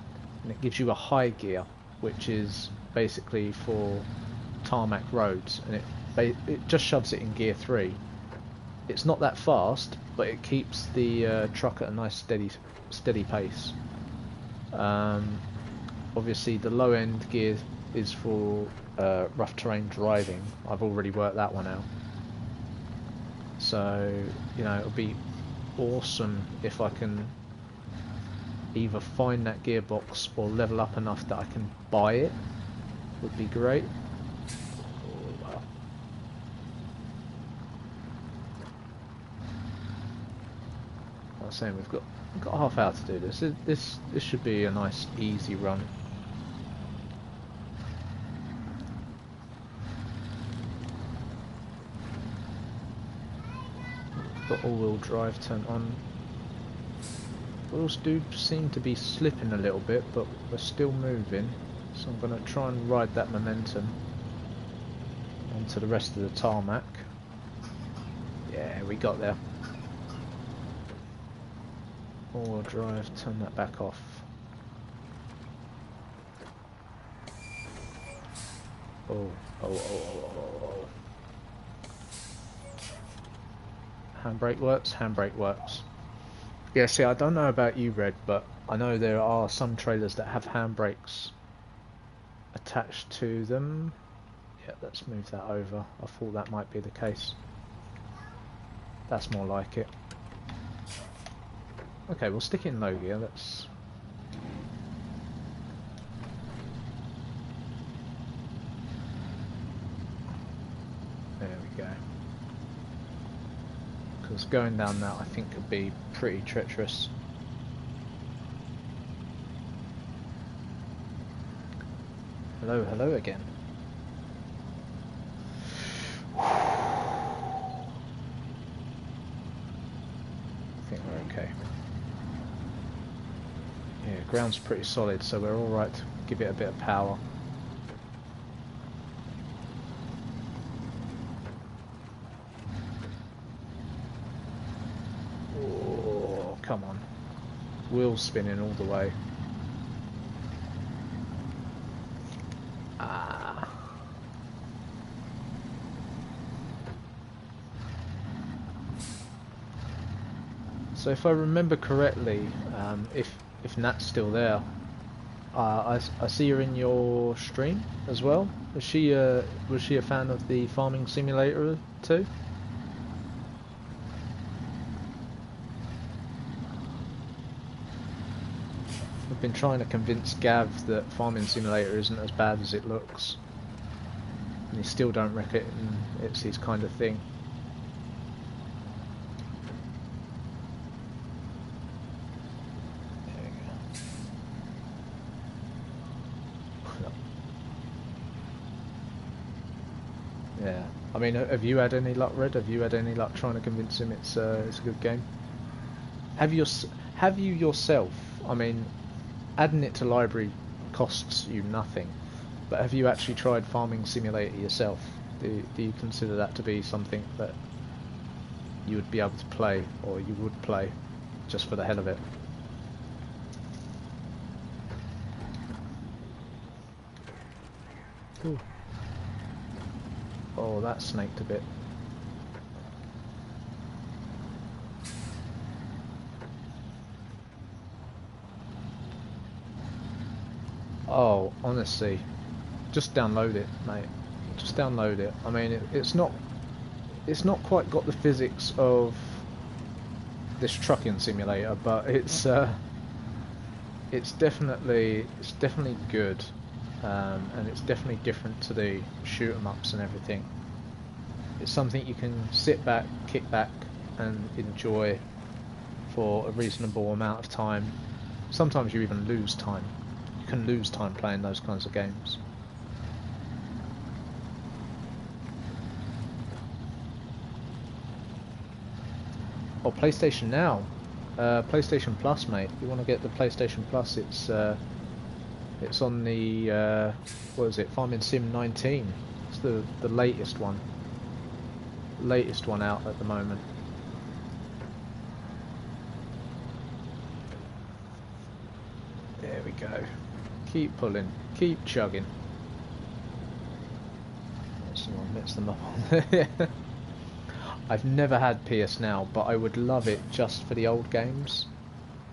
and it gives you a high gear, which is basically for tarmac roads, and it just shoves it in gear 3. It's not that fast, but it keeps the truck at a nice steady pace. Obviously the low end gear is for rough terrain driving. I've already worked that one out. So, you know, it'll be awesome if I can either find that gearbox or level up enough that I can buy it. Would be great. I was saying we've got a half hour to do this. This should be a nice easy run. Got all-wheel drive turned on. Wheels do seem to be slipping a little bit, but we're still moving, so I'm going to try and ride that momentum onto the rest of the tarmac. Yeah, we got there. All-wheel drive, turn that back off. Oh. Handbrake works. Yeah, see, I don't know about you, Red, but I know there are some trailers that have handbrakes attached to them. Yeah, let's move that over. I thought that might be the case. That's more like it. Okay, we'll stick in low gear. Let's... There we go. Because going down that, I think, could be pretty treacherous. Hello again. I think we're okay. Yeah, ground's pretty solid, so we're alright to give it a bit of power. Oh, come on. Wheels spinning all the way. Ah. So if I remember correctly, if Nat's still there, I see her in your stream as well. Was she a fan of the Farming Simulator too? I've been trying to convince Gav that Farming Simulator isn't as bad as it looks, and he still don't reckon it's his kind of thing. Yeah, I mean, have you had any luck, Red? Have you had any luck trying to convince him it's a good game? Have you yourself? I mean, adding it to library costs you nothing, but have you actually tried Farming Simulator yourself? Do you consider that to be something that you would be able to play, or you would play, just for the hell of it? Ooh. Oh, that snaked a bit. Oh, honestly, just download it, mate. Just download it. I mean, it's not quite got the physics of this trucking simulator, but it's definitely good, and it's definitely different to the shoot 'em ups and everything. It's something you can sit back, kick back, and enjoy for a reasonable amount of time. Sometimes you even lose time. You can lose time playing those kinds of games. Oh, PlayStation Now, PlayStation Plus, mate. You want to get the PlayStation Plus? It's on the what is it? Farming Sim 19. It's the latest one. Latest one out at the moment. There we go. Keep pulling. Keep chugging. Someone mixed them up on there. I've never had PS Now, but I would love it just for the old games.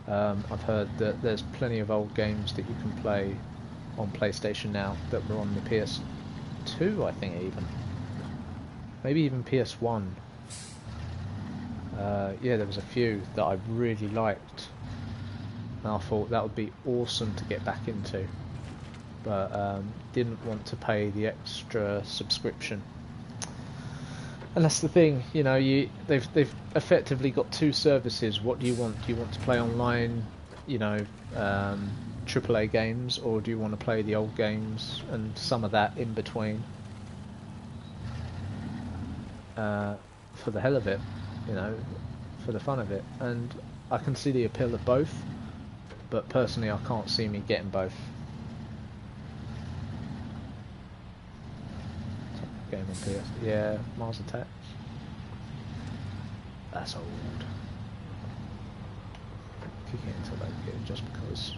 I've heard that there's plenty of old games that you can play on PlayStation Now that were on the PS2, I think, even. Maybe even PS1. Yeah, there was a few that I really liked, and I thought that would be awesome to get back into, but didn't want to pay the extra subscription. And that's the thing, you know, they've effectively got two services. What do you want? Do you want to play online, you know, AAA games, or do you want to play the old games and some of that in between? For the hell of it, you know, for the fun of it. And I can see the appeal of both, but personally I can't see me getting both. Game on PS. Yeah, Mars Attacks. That's old. Kick it into that game just because.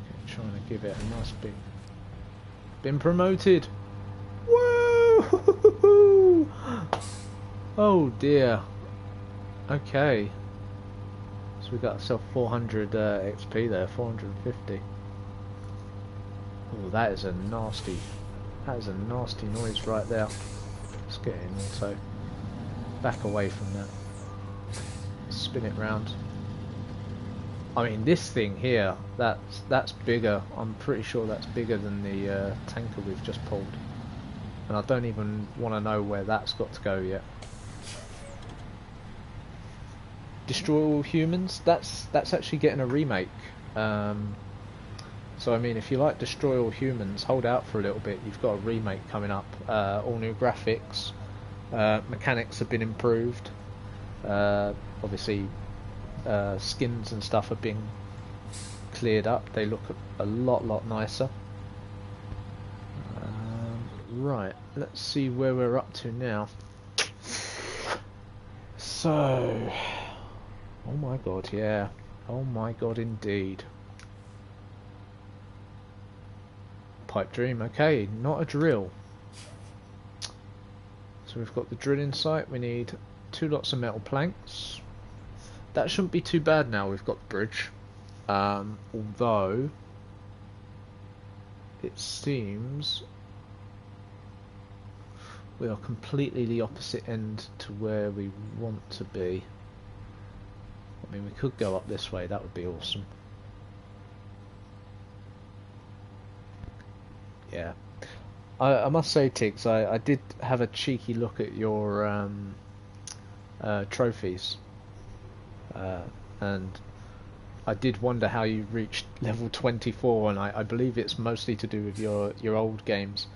Okay, trying to give it a nice big. Been promoted. Woo! Oh dear. Okay. So we got ourselves 400 XP there, 450. Oh, that is a nasty noise right there. Let's get in also. Back away from that. Spin it round. I mean, this thing here, that's bigger. I'm pretty sure that's bigger than the tanker we've just pulled. And I don't even want to know where that's got to go yet. Destroy All Humans? That's actually getting a remake. So I mean, if you like Destroy All Humans, hold out for a little bit. You've got a remake coming up. All new graphics, mechanics have been improved. Obviously, skins and stuff have been cleared up. They look a lot nicer. Right, let's see where we're up to now. So, Oh my god, yeah. Oh my god, indeed. Pipe dream, okay, not a drill. So we've got the drilling site, we need 2 lots of metal planks. That shouldn't be too bad now we've got the bridge. Although, it seems we are completely the opposite end to where we want to be. I mean, we could go up this way, that would be awesome. Yeah. I must say, Tiggs, I did have a cheeky look at your trophies. And I did wonder how you reached level 24, and I believe it's mostly to do with your old games.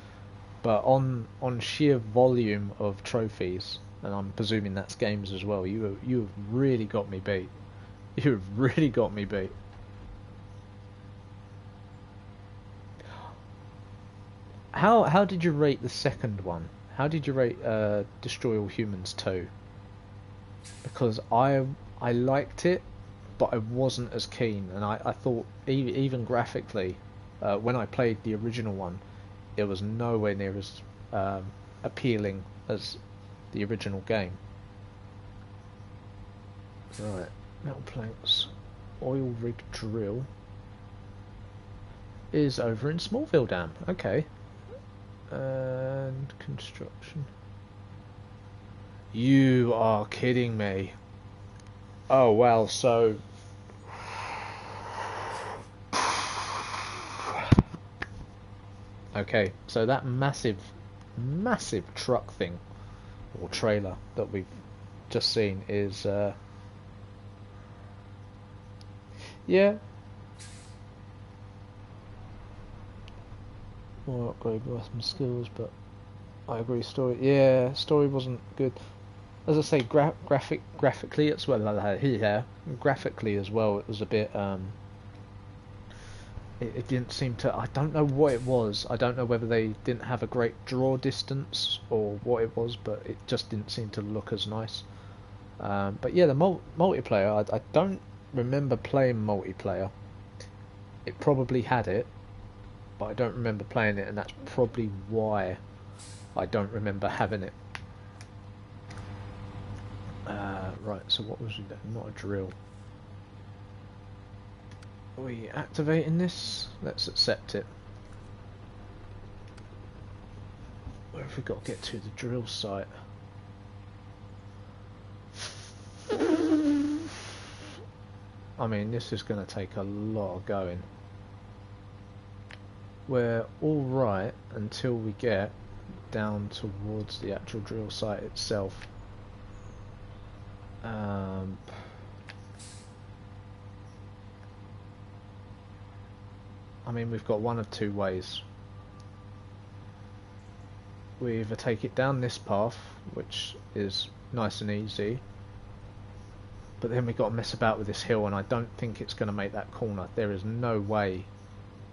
But on sheer volume of trophies, and I'm presuming that's games as well, you have really got me beat. You have really got me beat. How did you rate the second one? How did you rate Destroy All Humans 2? Because I liked it, but I wasn't as keen, and I thought even graphically, when I played the original one, it was nowhere near as appealing as the original game. Right, metal planks, oil rig drill is over in Smithville Dam. Okay, and construction. You are kidding me. Oh well, so okay, so that massive truck thing or trailer that we've just seen is yeah, more upgrade some skills, but I agree, story wasn't good. As I say, graphically as well, graphically as well, it was a bit it didn't seem to. I don't know what it was. I don't know whether they didn't have a great draw distance or what it was, but it just didn't seem to look as nice. But yeah, the multiplayer, I don't remember playing multiplayer. It probably had it, but I don't remember playing it, and that's probably why I don't remember having it. Right, so what was it? Not a drill. Are we activating this? Let's accept it. Where have we got to get to? The drill site. I mean, this is going to take a lot of going. We're alright until we get down towards the actual drill site itself. I mean, we've got one of two ways. We either take it down this path, which is nice and easy, but then we've got to mess about with this hill, and I don't think it's going to make that corner. There is no way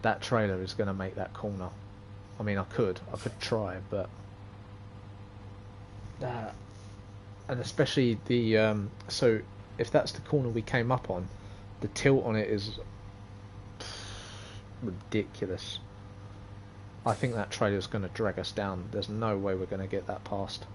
that trailer is going to make that corner. I mean, I could try, but and especially the so if that's the corner we came up on, the tilt on it is ridiculous. I think that trailer is going to drag us down. There's no way we're going to get that past.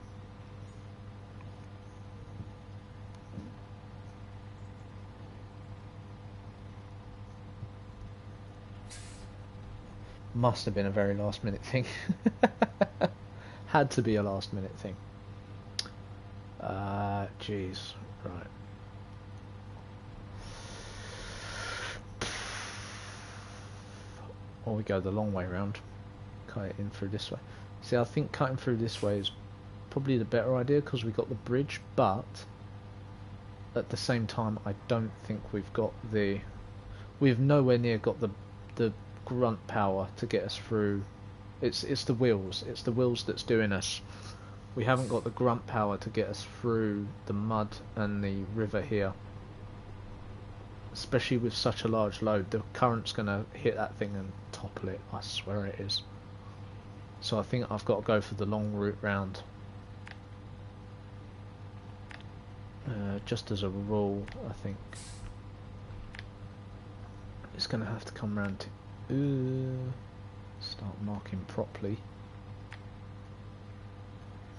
Must have been a very last minute thing. Had to be a last minute thing. Jeez. Right. Or we go the long way round. Cut it in through this way. See, I think cutting through this way is probably the better idea because we got the bridge, but at the same time I don't think we've nowhere near got the grunt power to get us through. It's the wheels that's doing us. We haven't got the grunt power to get us through the mud and the river here, especially with such a large load. The current's gonna hit that thing and topple it, I swear it is. So I think I've got to go for the long route round. just as a rule, I think it's going to have to come round to start marking properly.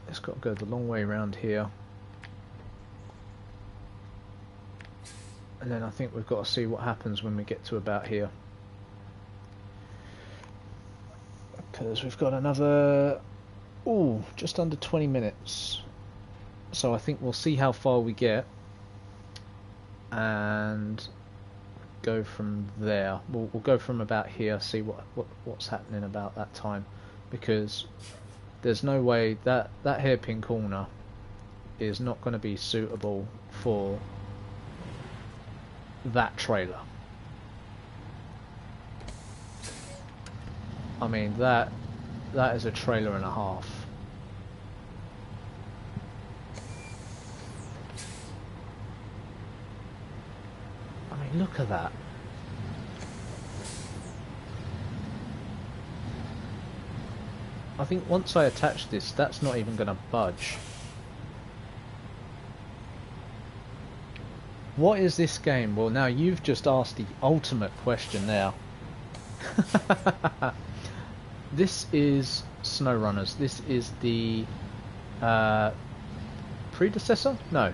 It's got to go the long way around here, and then I think we've got to see what happens when we get to about here, because we've got another just under 20 minutes. So I think we'll see how far we get and go from there. We'll go from about here, see what's happening about that time, because there's no way that hairpin corner is not going to be suitable for that trailer. I mean, that is a trailer and a half. I mean, look at that. I think once I attach this, that's not even going to budge. What is this game? Well, now you've just asked the ultimate question now. This is SnowRunners. This is the predecessor? No.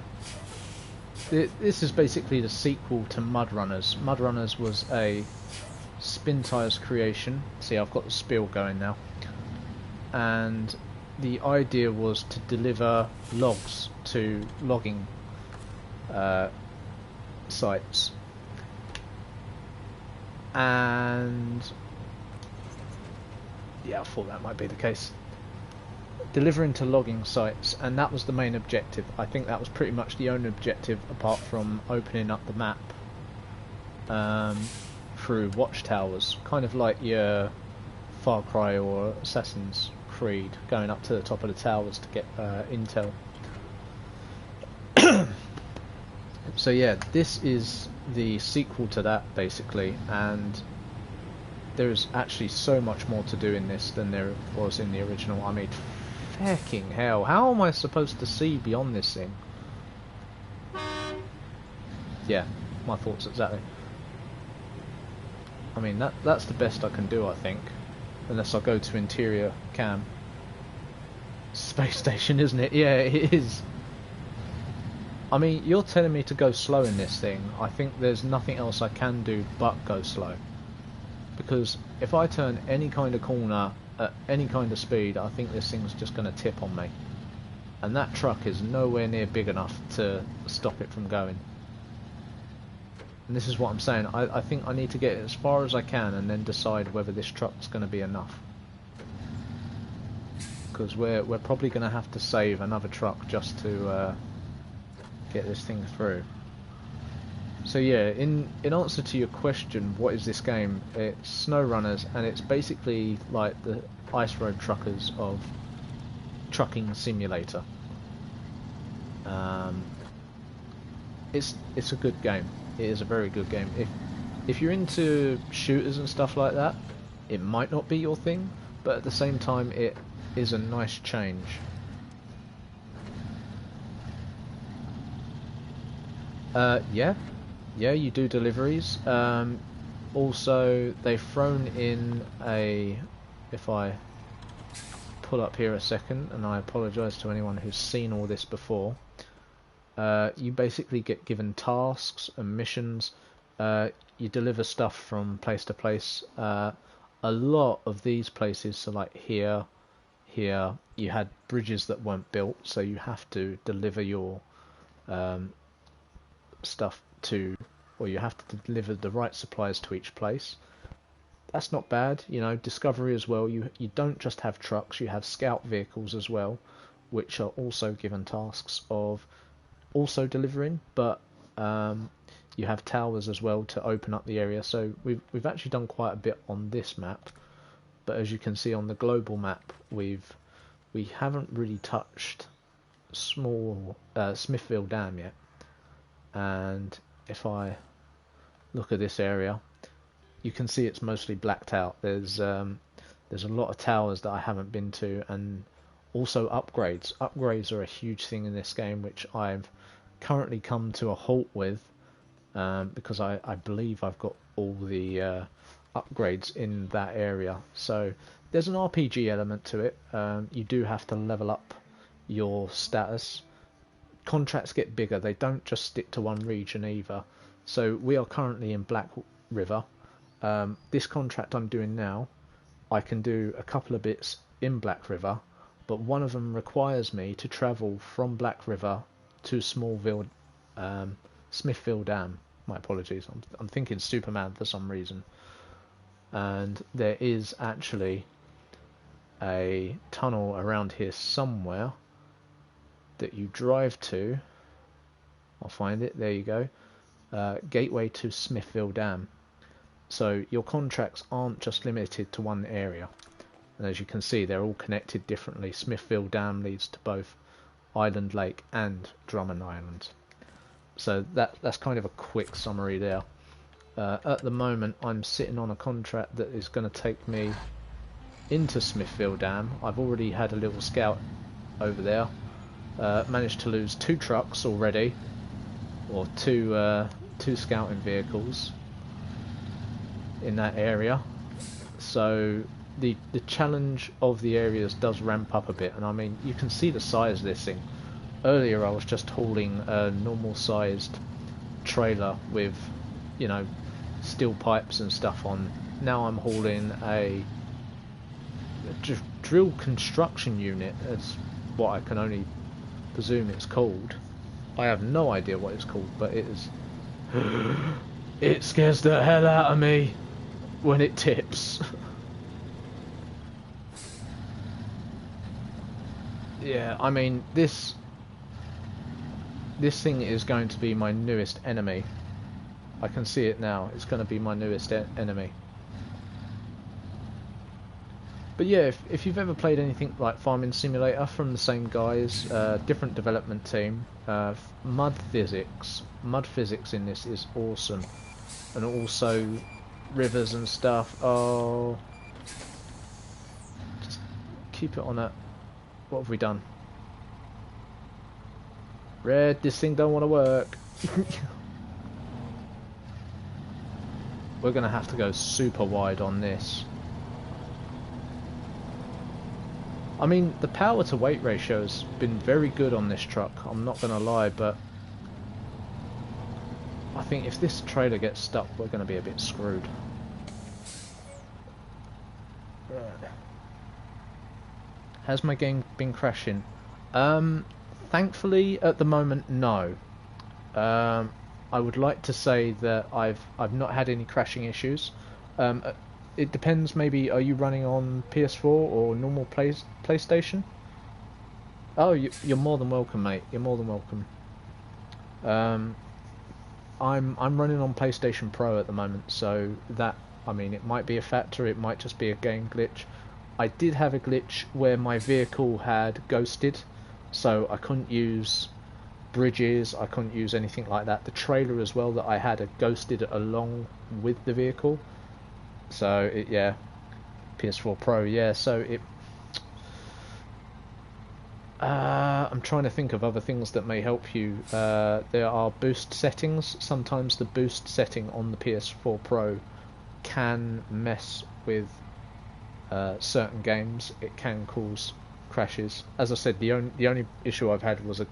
This is basically the sequel to Mudrunners. Mudrunners was a Spin Tires creation. See, I've got the spiel going now. And the idea was to deliver logs to logging sites. And yeah, I thought that might be the case. Delivering to logging sites, and that was the main objective. I think that was pretty much the only objective, apart from opening up the map through watchtowers, kind of like your Far Cry or Assassin's Creed, going up to the top of the towers to get intel. So yeah, this is the sequel to that, basically, and there's actually so much more to do in this than there was in the original. I mean, fucking hell, how am I supposed to see beyond this thing? Yeah, my thoughts exactly. I mean, that's the best I can do, I think, unless I go to interior cam. Space station, isn't it? Yeah, it is. I mean, you're telling me to go slow in this thing. I think there's nothing else I can do but go slow. Because if I turn any kind of corner at any kind of speed, I think this thing's just going to tip on me. And that truck is nowhere near big enough to stop it from going. And this is what I'm saying. I think I need to get it as far as I can and then decide whether this truck's going to be enough. Because we're probably going to have to save another truck just to get this thing through. So yeah, in answer to your question, what is this game? It's SnowRunners, and it's basically like the Ice Road Truckers of Trucking Simulator. It's a good game. It is a very good game. If you're into shooters and stuff like that, it might not be your thing, but at the same time, it is a nice change. Yeah, you do deliveries. Also, they've thrown in a, if I pull up here a second, and I apologise to anyone who's seen all this before, you basically get given tasks and missions. You deliver stuff from place to place. A lot of these places, so like here, you had bridges that weren't built, so you have to deliver your stuff to, or you have to deliver the right supplies to each place. That's not bad, you know. Discovery as well, you don't just have trucks, you have scout vehicles as well, which are also given tasks of also delivering, but you have towers as well to open up the area. So we've actually done quite a bit on this map, but as you can see on the global map, we haven't really touched Smithville Dam yet. And if I look at this area, you can see it's mostly blacked out. There's a lot of towers that I haven't been to, and also upgrades. Upgrades are a huge thing in this game, which I've currently come to a halt with, because I believe I've got all the upgrades in that area. So there's an RPG element to it. You do have to level up your status. Contracts get bigger, they don't just stick to one region either. So we are currently in Black River. This contract I'm doing now, I can do a couple of bits in Black River, but one of them requires me to travel from Black River to Smithville Dam. My apologies, I'm thinking Superman for some reason. And there is actually a tunnel around here somewhere that you drive to. I'll find it, there you go. Gateway to Smithville Dam. So your contracts aren't just limited to one area, and as you can see they're all connected differently. Smithville Dam leads to both Island Lake and Drummond Island. So that's kind of a quick summary there. At the moment I'm sitting on a contract that is going to take me into Smithville Dam. I've already had a little scout over there. Managed to lose 2 trucks already, or two scouting vehicles in that area. So the challenge of the areas does ramp up a bit, and I mean you can see the size of this thing. Earlier I was just hauling a normal sized trailer with, you know, steel pipes and stuff on. Now I'm hauling a drill construction unit, as what I can only presume it's called. I have no idea what it's called, but it is it scares the hell out of me when it tips. Yeah, I mean this thing is going to be my newest enemy. I can see it now. It's going to be my newest enemy. But yeah, if you've ever played anything like Farming Simulator from the same guys, different development team, mud physics in this is awesome, and also rivers and stuff. Oh, just keep it on a. What have we done? Red, this thing don't want to work. We're gonna have to go super wide on this. I mean, the power to weight ratio has been very good on this truck, I'm not gonna lie, but I think if this trailer gets stuck, we're gonna be a bit screwed. Right. Has my game been crashing? Thankfully, at the moment, no. I would like to say that I've not had any crashing issues. It depends. Maybe are you running on PS4 or normal PlayStation? Oh, you're more than welcome, mate. You're more than welcome. I'm running on PlayStation Pro at the moment, so that, I mean, it might be a factor. It might just be a game glitch. I did have a glitch where my vehicle had ghosted, so I couldn't use bridges, I couldn't use anything like that. The trailer as well that I had ghosted along with the vehicle. So it, yeah, PS4 Pro, yeah. So it. I'm trying to think of other things that may help you. There are boost settings. Sometimes the boost setting on the PS4 Pro can mess with certain games. It can cause crashes. As I said, the only issue I've had was a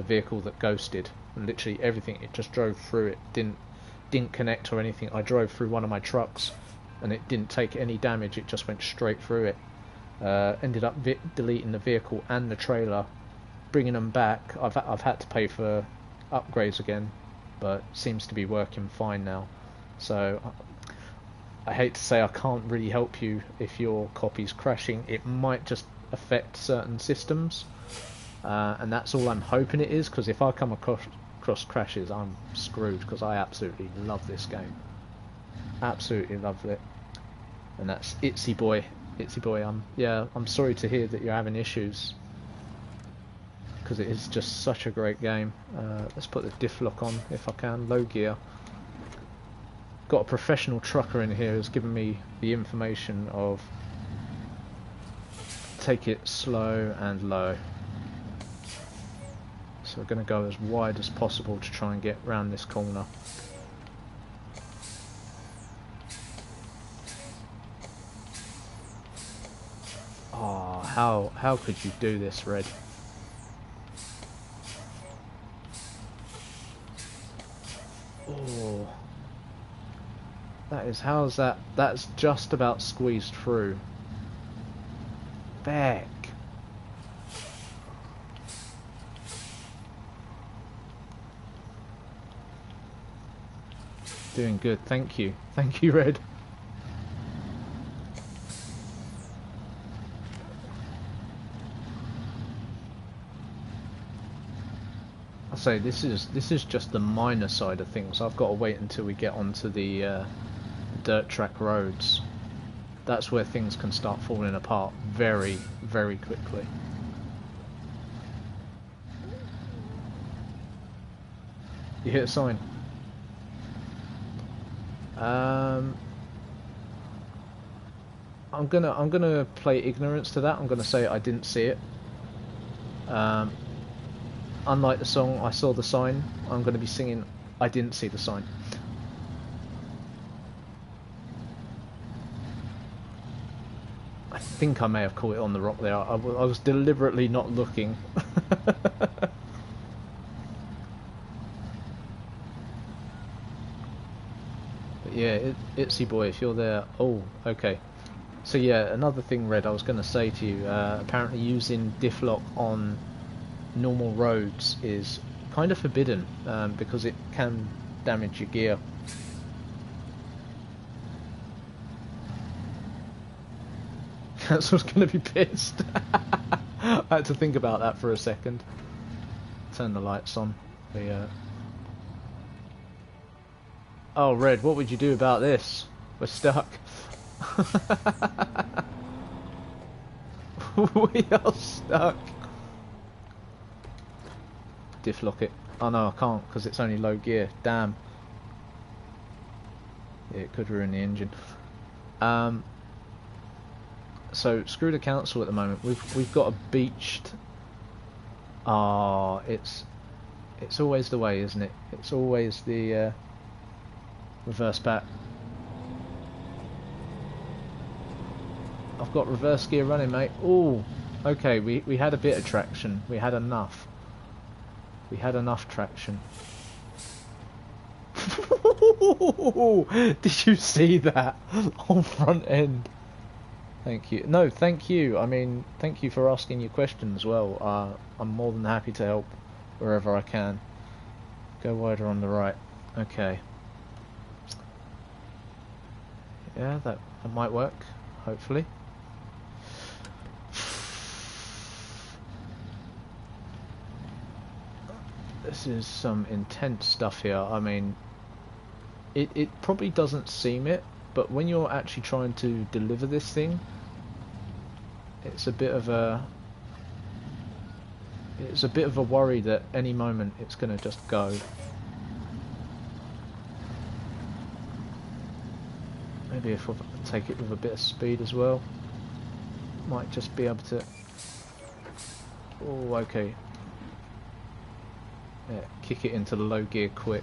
vehicle that ghosted, and literally everything, it just drove through it, didn't connect or anything. I drove through one of my trucks and it didn't take any damage, it just went straight through it. Ended up deleting the vehicle and the trailer, bringing them back. I've had to pay for upgrades again, but seems to be working fine now. So I hate to say I can't really help you if your copy's crashing. It might just affect certain systems, and that's all I'm hoping it is, because if I come across crashes, I'm screwed, because I absolutely love this game. Absolutely love it. And that's Itsy Boy. Itsy Boy, I'm sorry to hear that you're having issues, because it is just such a great game. Let's put the diff lock on if I can. Low gear. Got a professional trucker in here who's given me the information of take it slow and low. So we're going to go as wide as possible to try and get round this corner. Oh, how could you do this, Red? Oh, how's that? That's just about squeezed through. Back. Doing good, thank you. Thank you, Red. I say this is just the minor side of things. I've got to wait until we get onto the dirt track roads. That's where things can start falling apart very, very quickly. You hit a sign. I'm gonna play ignorance to that. I'm gonna say I didn't see it. Unlike the song, I saw the sign. I'm gonna be singing I didn't see the sign. I think I may have caught it on the rock there. I was deliberately not looking. Yeah, Itsy boy, if you're there. Oh, okay. So yeah, another thing, Red, I was going to say to you, apparently using diff lock on normal roads is kind of forbidden, because it can damage your gear. Council's going to be pissed. I had to think about that for a second. Turn the lights on. Oh, Red, what would you do about this? We're stuck. We are stuck. Diff lock it. Oh no, I can't because it's only low gear. Damn. Yeah, it could ruin the engine. So screw the council at the moment. We've got a beached. Ah, it's always the way, isn't it? It's always the reverse back. I've got reverse gear running, mate. Oh, okay. We had a bit of traction. We had enough. We had enough traction. Did you see that on front end? Thank you. No, thank you. I mean, thank you for asking your question as well. I'm more than happy to help wherever I can. Go wider on the right. Okay. Yeah, that might work. Hopefully. This is some intense stuff here. I mean, it probably doesn't seem it, but when you're actually trying to deliver this thing, it's a bit of a worry that any moment it's going to just go. Maybe if I take it with a bit of speed as well, might just be able to. Oh, okay. Yeah, kick it into the low gear quick,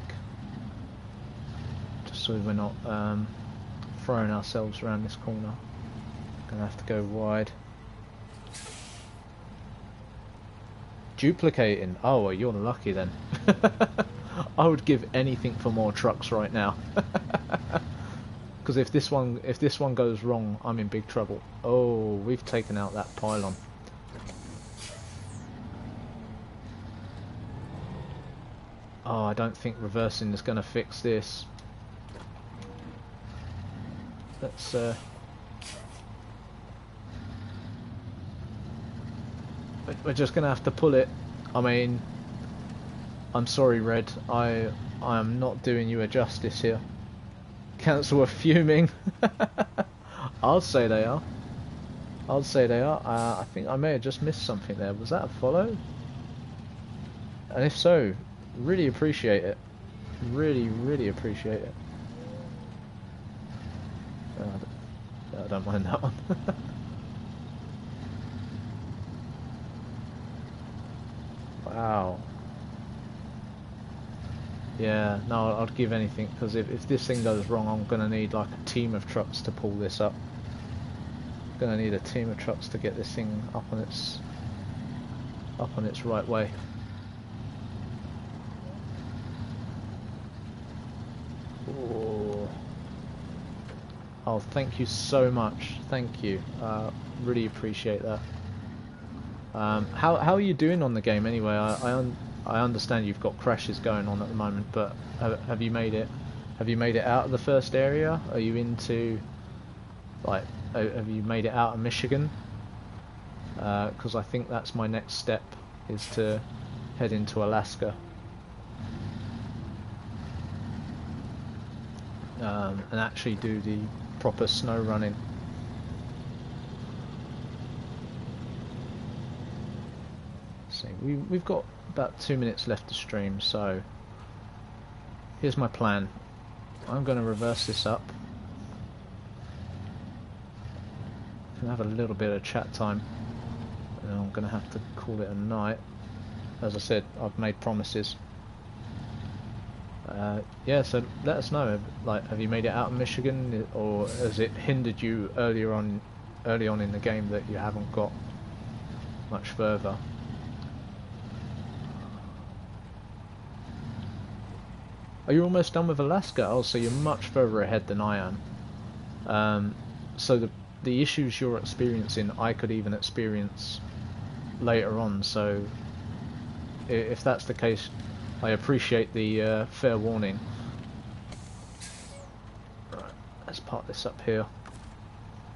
just so we're not throwing ourselves around this corner. Gonna have to go wide. Duplicating. Oh, well, you're lucky then. I would give anything for more trucks right now. Because if this one goes wrong, I'm in big trouble. Oh, we've taken out that pylon. Oh, I don't think reversing is going to fix this. Let's we're just going to have to pull it. I mean, I'm sorry, Red. I am not doing you a justice here. Council are fuming. I'll say they are. I'll say they are. I think I may have just missed something there. Was that a follow? And if so, really appreciate it. Really, really appreciate it. I don't mind that one. Wow. Yeah, no, I'd give anything, because if this thing goes wrong, I'm gonna need like a team of trucks to pull this up. Gonna need a team of trucks to get this thing up on its right way. Oh, oh, thank you so much. Thank you. Really appreciate that. How are you doing on the game anyway? I understand you've got crashes going on at the moment, but have you made it? Have you made it out of the first area? Are you into like? Have you made it out of Michigan? Because I think that's my next step, is to head into Alaska. And actually do the proper snow running. See, we've got about 2 minutes left to stream, so here's my plan. I'm going to reverse this up. Can have a little bit of chat time, and I'm going to have to call it a night. As I said, I've made promises. Yeah, so let us know. Like, have you made it out of Michigan, or has it hindered you early on in the game that you haven't got much further? Are you almost done with Alaska? Oh, so you're much further ahead than I am. So the issues you're experiencing, I could even experience later on. So if that's the case, I appreciate the fair warning. Right, let's park this up here.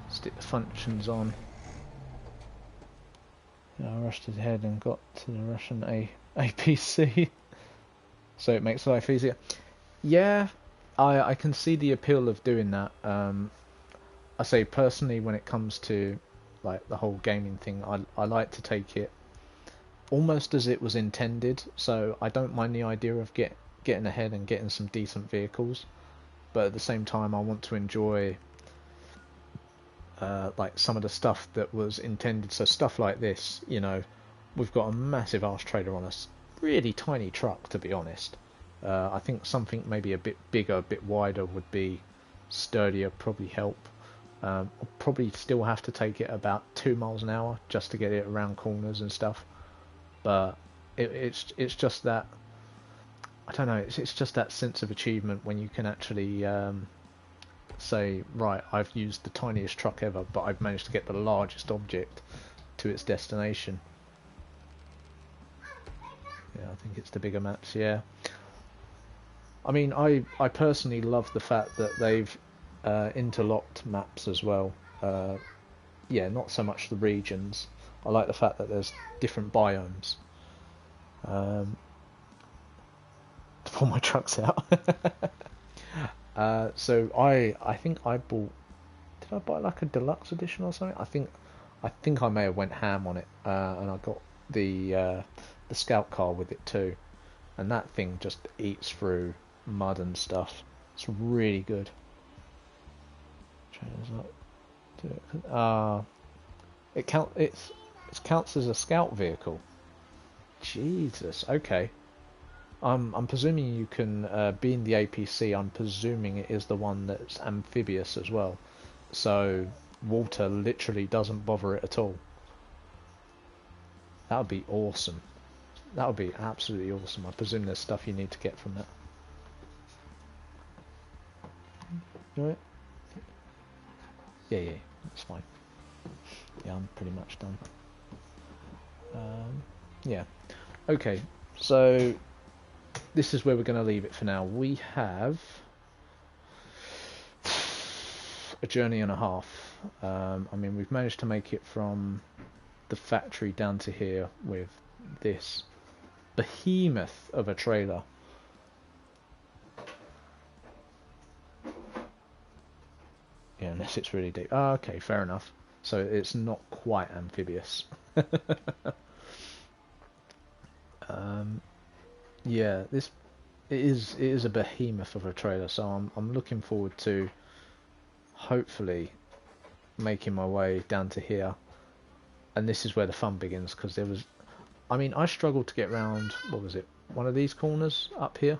Stick the functions on. Yeah, I rushed ahead and got to the Russian APC. So it makes life easier. Yeah, I can see the appeal of doing that. I say personally, when it comes to like the whole gaming thing, I like to take it almost as it was intended. So I don't mind the idea of getting ahead and getting some decent vehicles, but at the same time I want to enjoy like some of the stuff that was intended. So stuff like this, you know, we've got a massive arse trailer on a really tiny truck, to be honest. I think something maybe a bit bigger, a bit wider would be sturdier, probably help. I'll probably still have to take it about 2 miles an hour just to get it around corners and stuff. But it's just that, I don't know, it's just that sense of achievement when you can actually say, right, I've used the tiniest truck ever, but I've managed to get the largest object to its destination. Yeah, I think it's the bigger maps, yeah. I mean, I personally love the fact that they've interlocked maps as well. Yeah, not so much the regions. I like the fact that there's different biomes. To pull my trucks out. So I think I bought. Did I buy like a deluxe edition or something? I think I may have went ham on it, and I got the scout car with it too, and that thing just eats through mud and stuff. It's really good. It counts as a scout vehicle. Jesus. Okay. I'm presuming you can be in the APC. I'm presuming it is the one that's amphibious as well. So water literally doesn't bother it at all. That would be awesome. That would be absolutely awesome. I presume there's stuff you need to get from that. Right? Yeah, that's fine. Yeah, I'm pretty much done. Yeah. Okay, so this is where we're going to leave it for now. We have a journey and a half. I mean, we've managed to make it from the factory down to here with this behemoth of a trailer. Yeah, unless it's really deep. Oh, okay, fair enough. So it's not quite amphibious. Yeah, it is a behemoth of a trailer, so I'm looking forward to hopefully making my way down to here. And this is where the fun begins, because there was, I mean, I struggled to get round, what was it, one of these corners up here?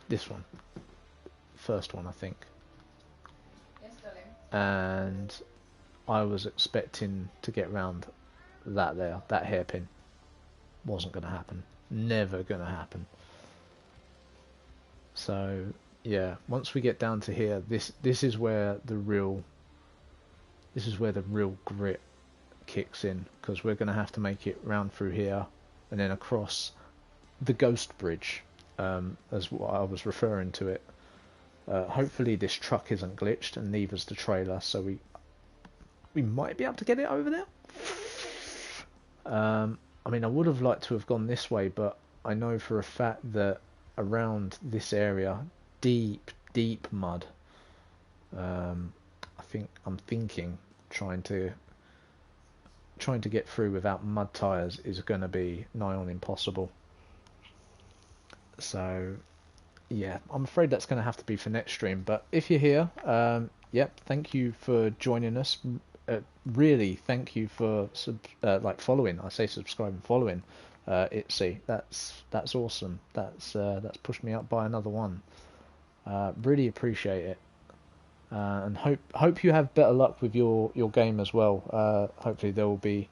This one. First one, I think. Yes, darling. And I was expecting to get round that hairpin. Wasn't going to happen. Never going to happen. So yeah, once we get down to here, this is where the real grit kicks in, because we're going to have to make it round through here and then across the ghost bridge, as what I was referring to it. Hopefully this truck isn't glitched, and neither's the trailer, so we might be able to get it over there. I mean, I would have liked to have gone this way, but I know for a fact that around this area, deep mud. I'm thinking trying to get through without mud tires is going to be nigh on impossible. So yeah, I'm afraid that's going to have to be for next stream. But if you're here, yep, thank you for joining us. Really, thank you for like following. I say subscribe and following. Itsy, that's awesome. That's pushed me up by another one. Really appreciate it. And hope you have better luck with your game as well. Hopefully there will be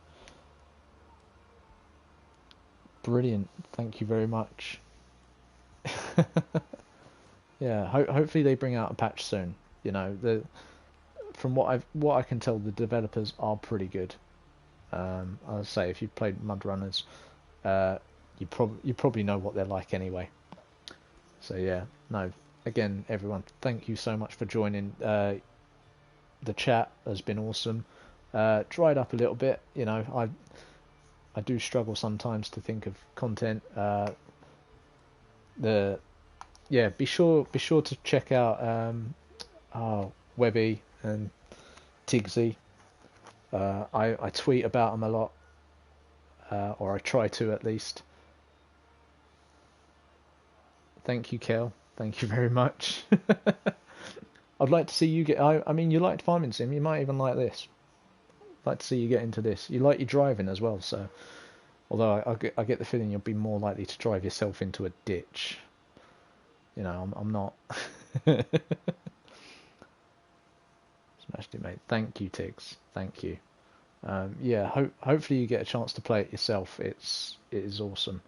brilliant. Thank you very much. Yeah, hopefully they bring out a patch soon. You know, from what I can tell, the developers are pretty good. I'll say if you've played Mud Runners, you probably know what they're like anyway. So yeah, no. Again, everyone, thank you so much for joining. The chat has been awesome. Dried up a little bit, you know. I do struggle sometimes to think of content. Be sure to check out Webby and Tigsy. I tweet about them a lot, or I try to at least. Thank you, Kel. Thank you very much. I'd like to see you get. I mean, you liked Farming Sim. You might even like this. I'd like to see you get into this. You like your driving as well. So, although I get the feeling you'll be more likely to drive yourself into a ditch. You know, I'm not. Smashed it, mate. Thank you, Tiggs. Thank you. Yeah, hopefully you get a chance to play it yourself. It is awesome.